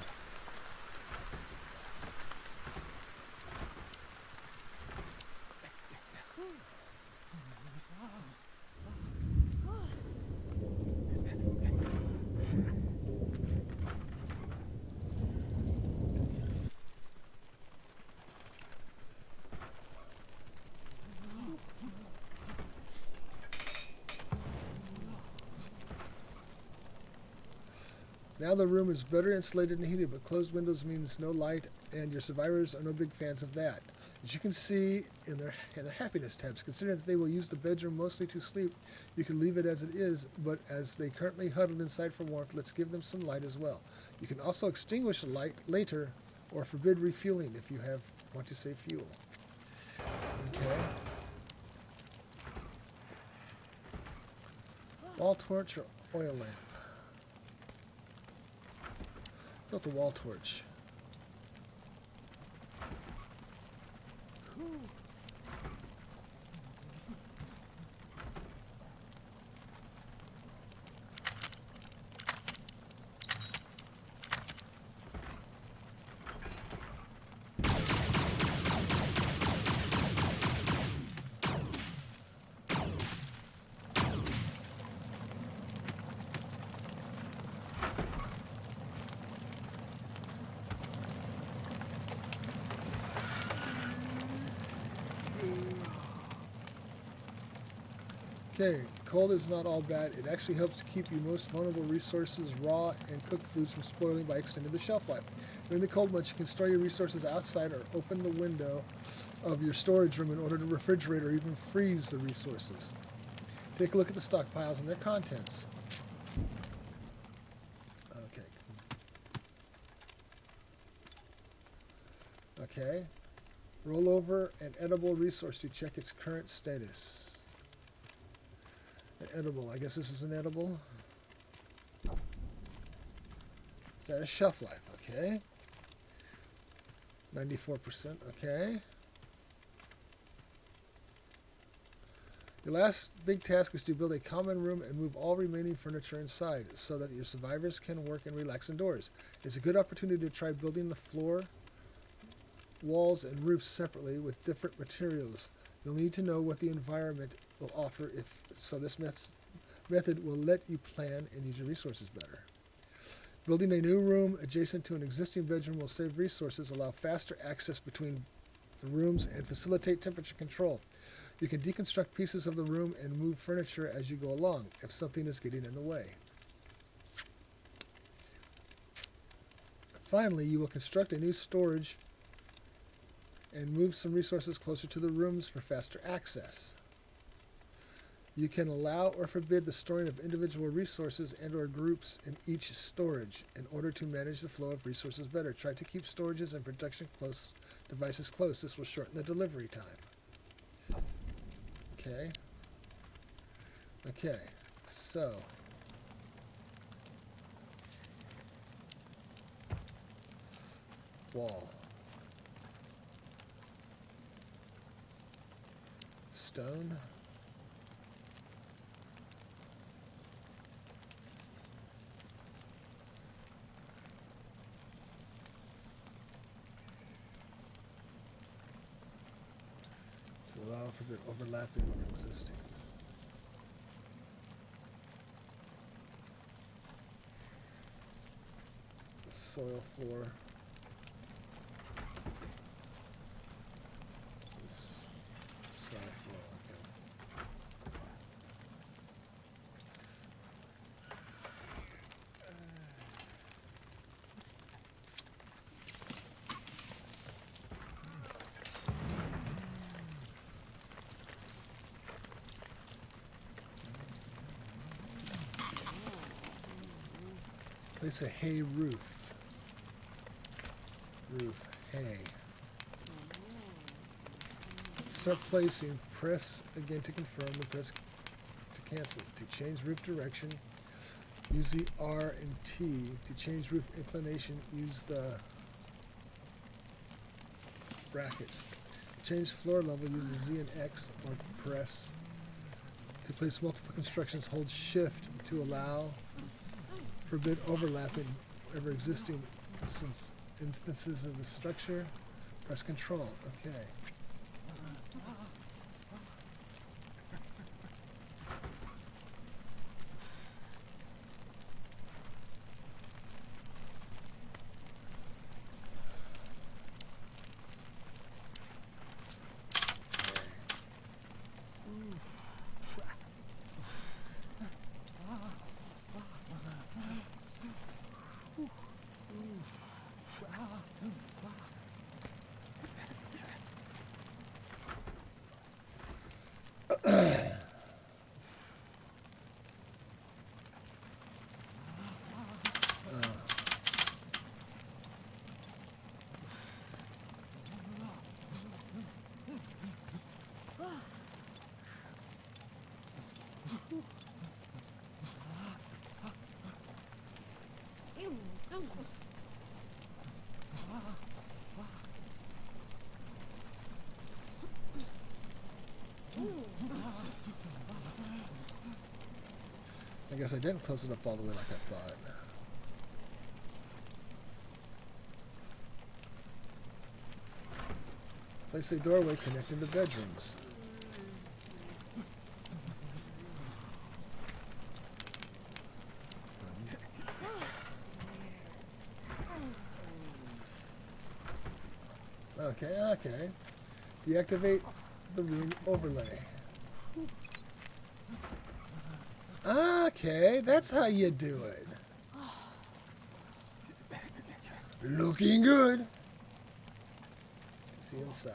Now the room is better insulated and heated, but closed windows means no light, and your survivors are no big fans of that. As you can see in their happiness tabs, considering that they will use the bedroom mostly to sleep, you can leave it as it is, but as they currently huddled inside for warmth, let's give them some light as well. You can also extinguish the light later or forbid refueling if you want to save fuel. Okay. Wall torch or oil lamp? Built a wall torch. Okay, cold is not all bad. It actually helps to keep your most vulnerable resources raw and cooked foods from spoiling by extending the shelf life. During the cold months, you can store your resources outside or open the window of your storage room in order to refrigerate or even freeze the resources. Take a look at the stockpiles and their contents. Okay. Okay. Roll over an edible resource to check its current status. An edible. I guess this is an edible. Is that a shelf life? Okay. 94%. Okay. Your last big task is to build a common room and move all remaining furniture inside so that your survivors can work and relax indoors. It's a good opportunity to try building the floor, walls, and roofs separately with different materials. You'll need to know what the environment will offer so this method will let you plan and use your resources better. Building a new room adjacent to an existing bedroom will save resources, allow faster access between the rooms, and facilitate temperature control. You can deconstruct pieces of the room and move furniture as you go along if something is getting in the way. Finally, you will construct a new storage and move some resources closer to the rooms for faster access. You can allow or forbid the storing of individual resources and or groups in each storage in order to manage the flow of resources better. Try to keep storages and production devices close. This will shorten the delivery time. Okay. Okay. So. Wall. Stone. To allow for the overlapping of existing. The soil floor. Place a hay roof. Roof, hay. Start placing. Press again to confirm and press to cancel. To change roof direction, use the R and T. To change roof inclination, use the brackets. To change floor level, use the Z and X or press. To place multiple constructions, hold Shift to allow Forbid overlapping ever existing instances of the structure. Press Control. Okay. I guess I didn't close it up all the way like I thought. Place a doorway connecting the bedrooms. Okay. Deactivate the room overlay. Okay, that's how you do it. Looking good. See inside.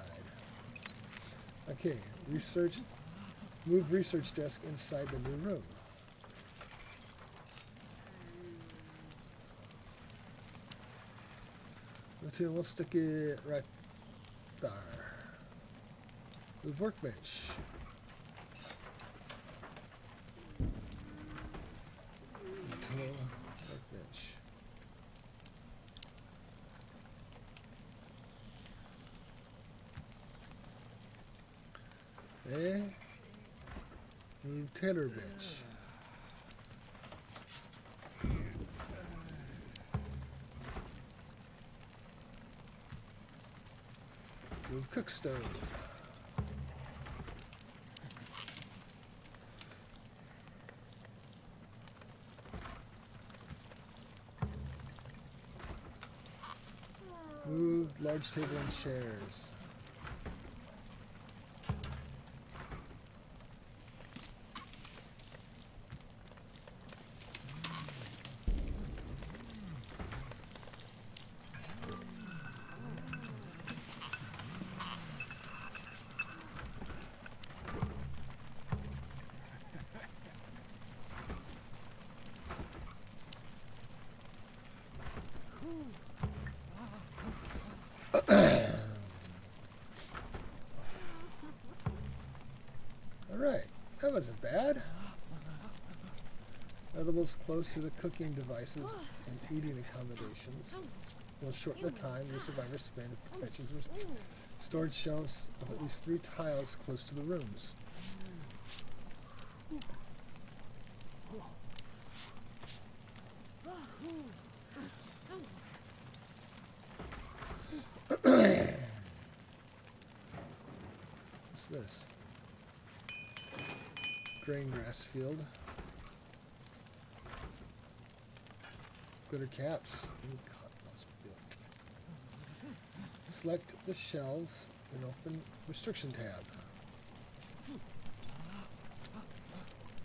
Okay, move research desk inside the new room. We'll stick it right there. Move workbench. Workbench. Okay. Move tailor bench. Move cook stove. Move large table and chairs. Alright, that wasn't bad. Edibles close to the cooking devices and eating accommodations will shorten the time the survivors spend if fetching storage shelves of at least 3 tiles close to the rooms. What's this? Grain grass field. Glitter caps. Select the shelves and open restriction tab.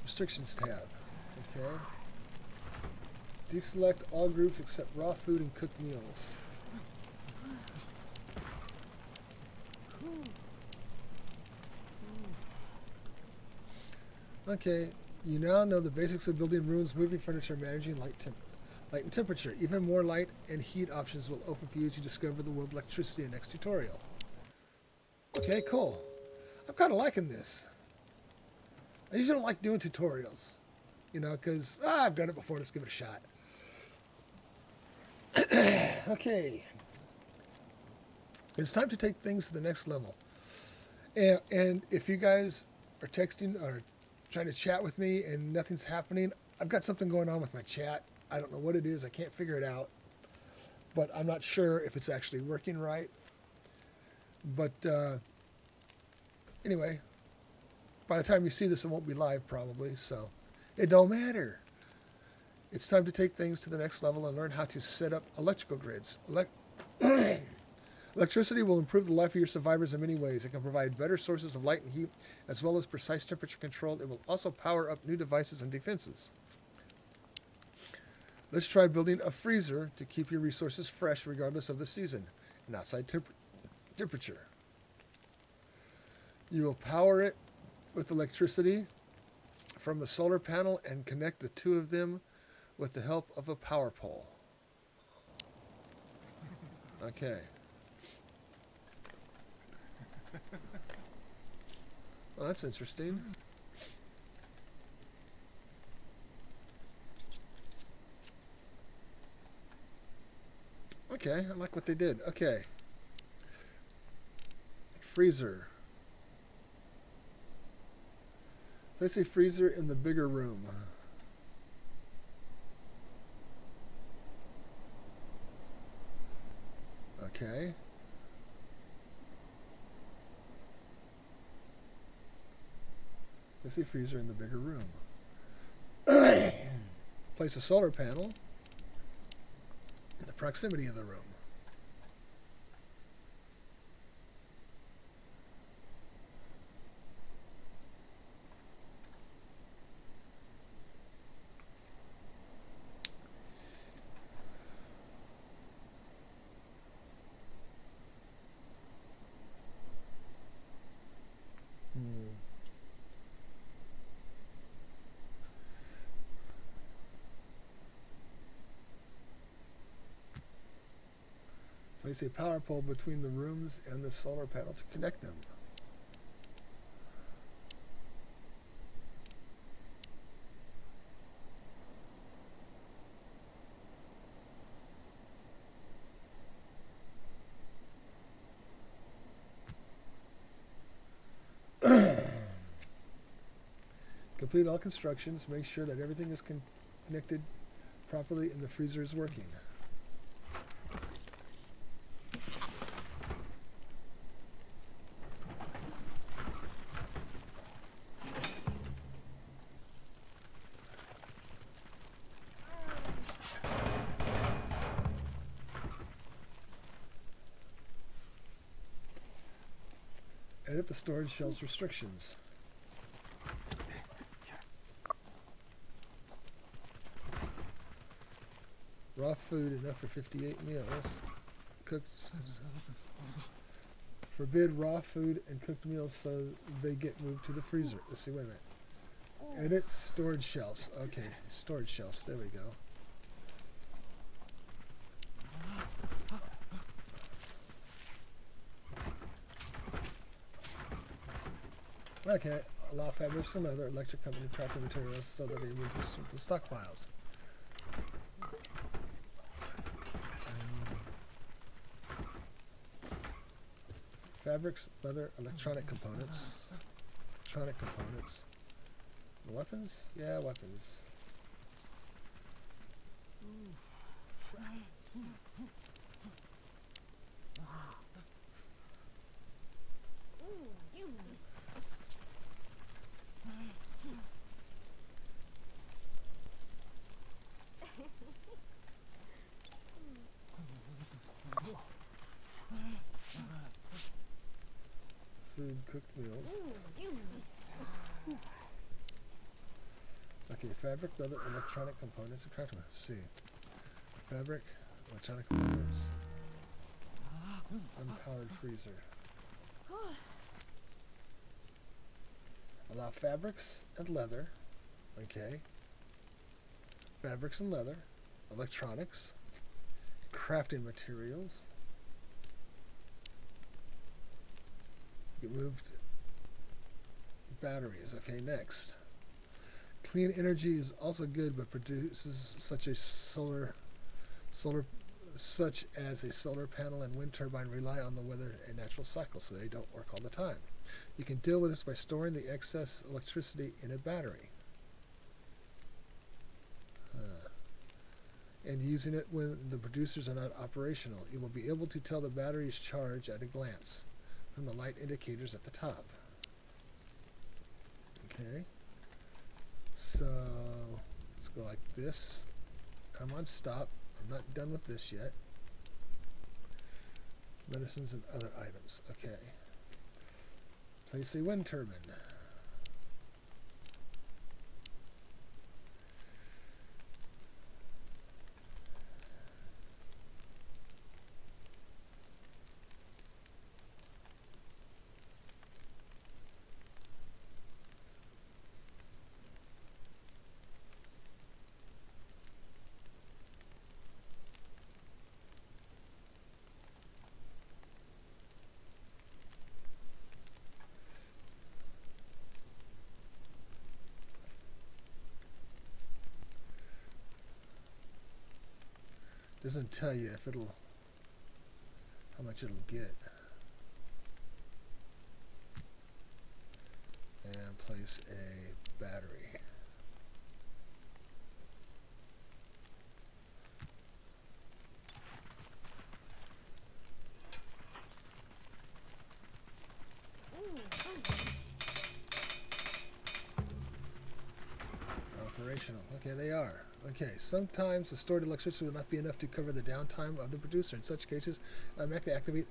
Restrictions tab. Okay. Deselect all groups except raw food and cooked meals. Okay, you now know the basics of building rooms, moving furniture, managing light and temperature. Even more light and heat options will open for you as you discover the world of electricity in next tutorial. Okay, cool. I'm kind of liking this. I usually don't like doing tutorials, you know, because I've done it before. Let's give it a shot. Okay. It's time to take things to the next level. And if you guys are texting or trying to chat with me and nothing's happening, I've got something going on with my chat. I don't know what it is. I can't figure it out. But I'm not sure if it's actually working right. But anyway, by the time you see this, it won't be live probably. So it don't matter. It's time to take things to the next level and learn how to set up electrical grids. Electricity will improve the life of your survivors in many ways. It can provide better sources of light and heat, as well as precise temperature control. It will also power up new devices and defenses. Let's try building a freezer to keep your resources fresh regardless of the season and outside temperature. You will power it with electricity from a solar panel and connect the two of them with the help of a power pole. Okay. Well, that's interesting. Okay, I like what they did. Okay. Freezer. Place a freezer in the bigger room. Okay. Place a freezer in the bigger room. Place a solar panel in the proximity of the room. Place a power pole between the rooms and the solar panel to connect them. Complete all constructions. Make sure that everything is connected properly and the freezer is working. Edit the storage shelves restrictions. Raw food enough for 58 meals. Cooked. Forbid raw food and cooked meals so they get moved to the freezer. Let's see, wait a minute. Edit storage shelves. Okay, storage shelves. There we go. Okay, allow fabrics and other electric company crafting materials so that they move to stockpiles. Fabrics, leather, electronic components. Electronic components. Weapons? Yeah, weapons. Food, cooked meals. Okay, fabric, leather, electronic components, and crafting. Let's see. Fabric, electronic components. Unpowered freezer. Allow fabrics and leather. Okay. Fabrics and leather. Electronics. Crafting materials. Get moved. Batteries. Okay, next. Clean energy is also good, but produces such as a solar panel and wind turbine rely on the weather and natural cycle, so they don't work all the time. You can deal with this by storing the excess electricity in a battery. and using it when the producers are not operational. You will be able to tell the battery's charge at a glance from the light indicators at the top. Okay, so let's go like this. Come on, stop. I'm not done with this yet. Medicines and other items. Okay. Place a wind turbine. Doesn't tell you if it'll, how much it'll get. And place a battery. Operational. Okay, they are. Okay, sometimes the stored electricity will not be enough to cover the downtime of the producer. In such cases, automatically activate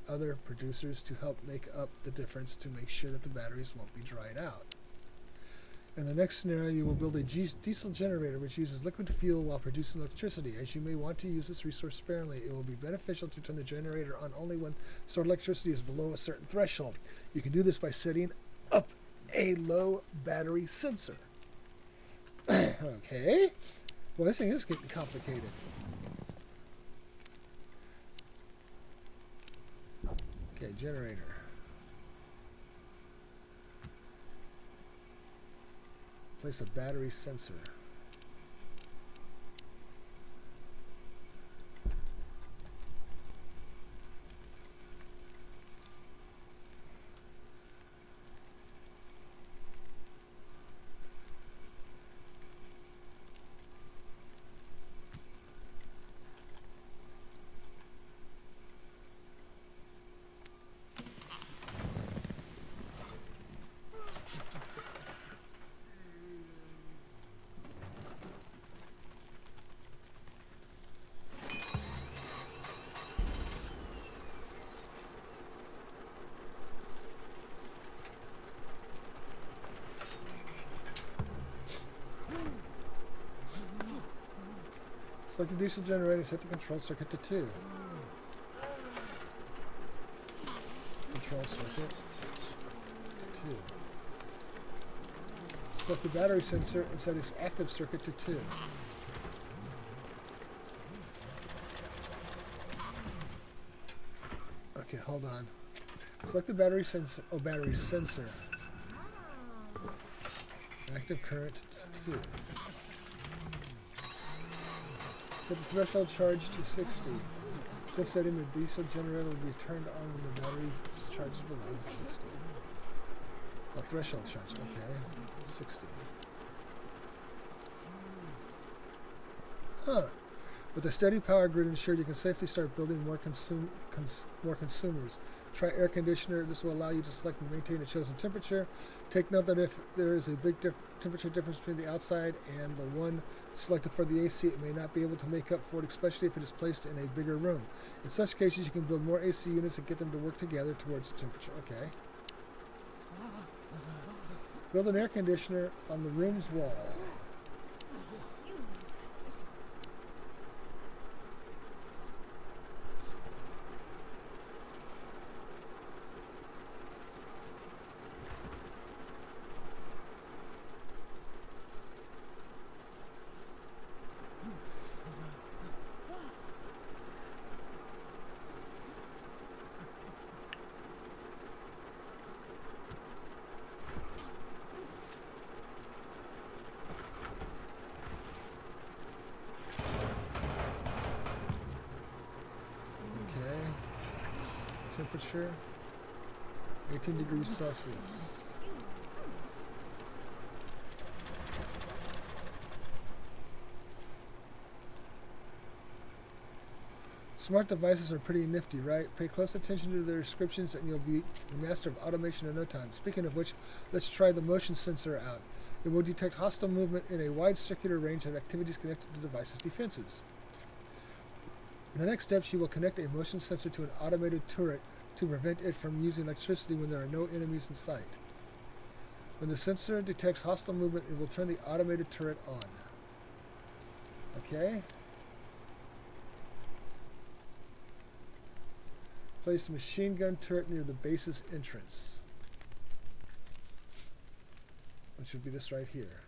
other producers to help make up the difference to make sure that the batteries won't be dried out. In the next scenario, you will build a diesel generator which uses liquid fuel while producing electricity. As you may want to use this resource sparingly, it will be beneficial to turn the generator on only when stored electricity is below a certain threshold. You can do this by setting up a low battery sensor. Okay. Well, this thing is getting complicated. Okay, generator. Place a battery sensor. Select the diesel generator, set the control circuit to 2. Control circuit to 2. Select the battery sensor and set its active circuit to 2. Okay, hold on. Select the battery sensor. Oh, battery sensor. Active current to 2. Set the threshold charge to 60. This setting, the diesel generator will be turned on when the battery charge is below 60. Oh, threshold charge, okay. 60. Huh. With a steady power grid ensured, you can safely start building more consumers. Try air conditioner. This will allow you to select and maintain a chosen temperature. Take note that if there is a big temperature difference between the outside and the one selected for the AC, it may not be able to make up for it, especially if it is placed in a bigger room. In such cases, you can build more AC units and get them to work together towards the temperature. Okay. Build an air conditioner on the room's wall. Temperature 18 degrees Celsius. Smart devices are pretty nifty, right? Pay close attention to their descriptions and you'll be a master of automation in no time. Speaking of which, let's try the motion sensor out. It will detect hostile movement in a wide circular range of activities connected to the device's defenses. In the next step, she will connect a motion sensor to an automated turret to prevent it from using electricity when there are no enemies in sight. When the sensor detects hostile movement, it will turn the automated turret on. Okay. Place a machine gun turret near the base's entrance, which would be this right here.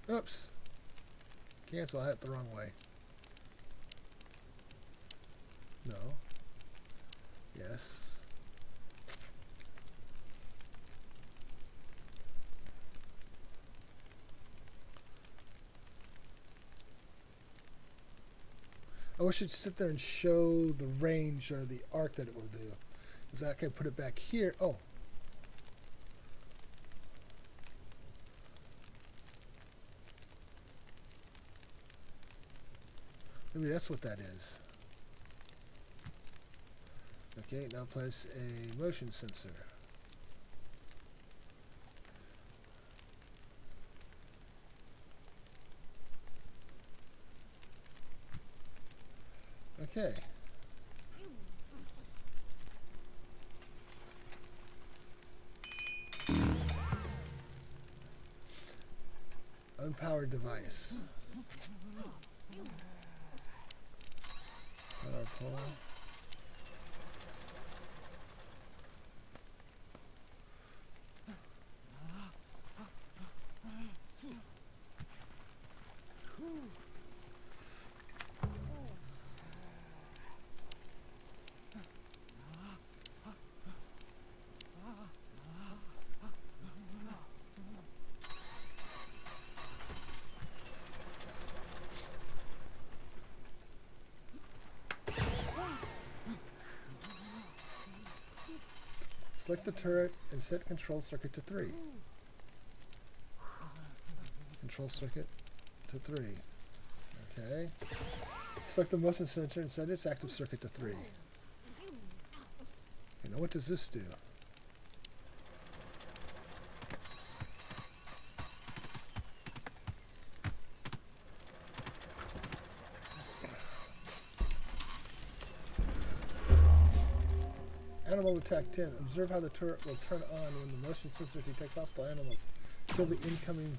Oops. Cancel, I hit the wrong way. No. Yes. I wish it'd sit there and show the range or the arc that it will do. Is that I can put it back here? Oh. Maybe that's what that is. Okay, now place a motion sensor. Okay. Unpowered device. Power pole. Select the turret and set control circuit to 3. Control circuit to 3. Okay. Select the motion sensor and set its active circuit to 3. Okay, now what does this do? Animal attack 10. Observe how the turret will turn on when the motion sensor detects hostile animals. Kill the incoming.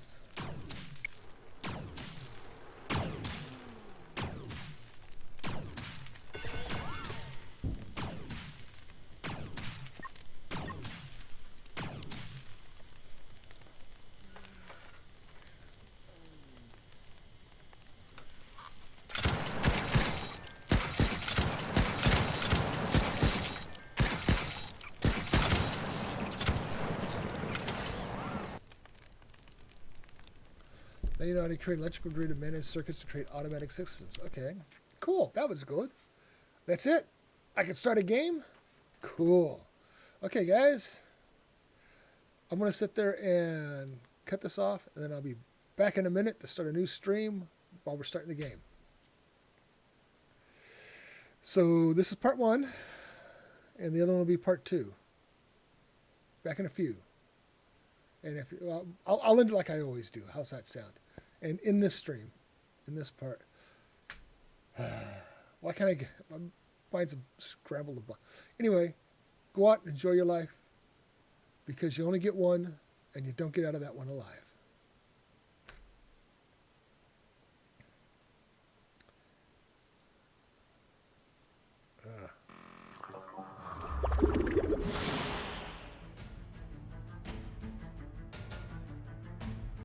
Now you know how to create electrical grid and manage circuits to create automatic systems. Okay, cool. That was good. That's it. I can start a game? Cool. Okay, guys. I'm going to sit there and cut this off, and then I'll be back in a minute to start a new stream while we're starting the game. So this is part 1, and the other one will be part 2. Back in a few. And if I'll end it like I always do. How's that sound? And in this stream, in this part, why can't I get my mind's scrambled? Anyway, go out and enjoy your life, because you only get one, and you don't get out of that one alive.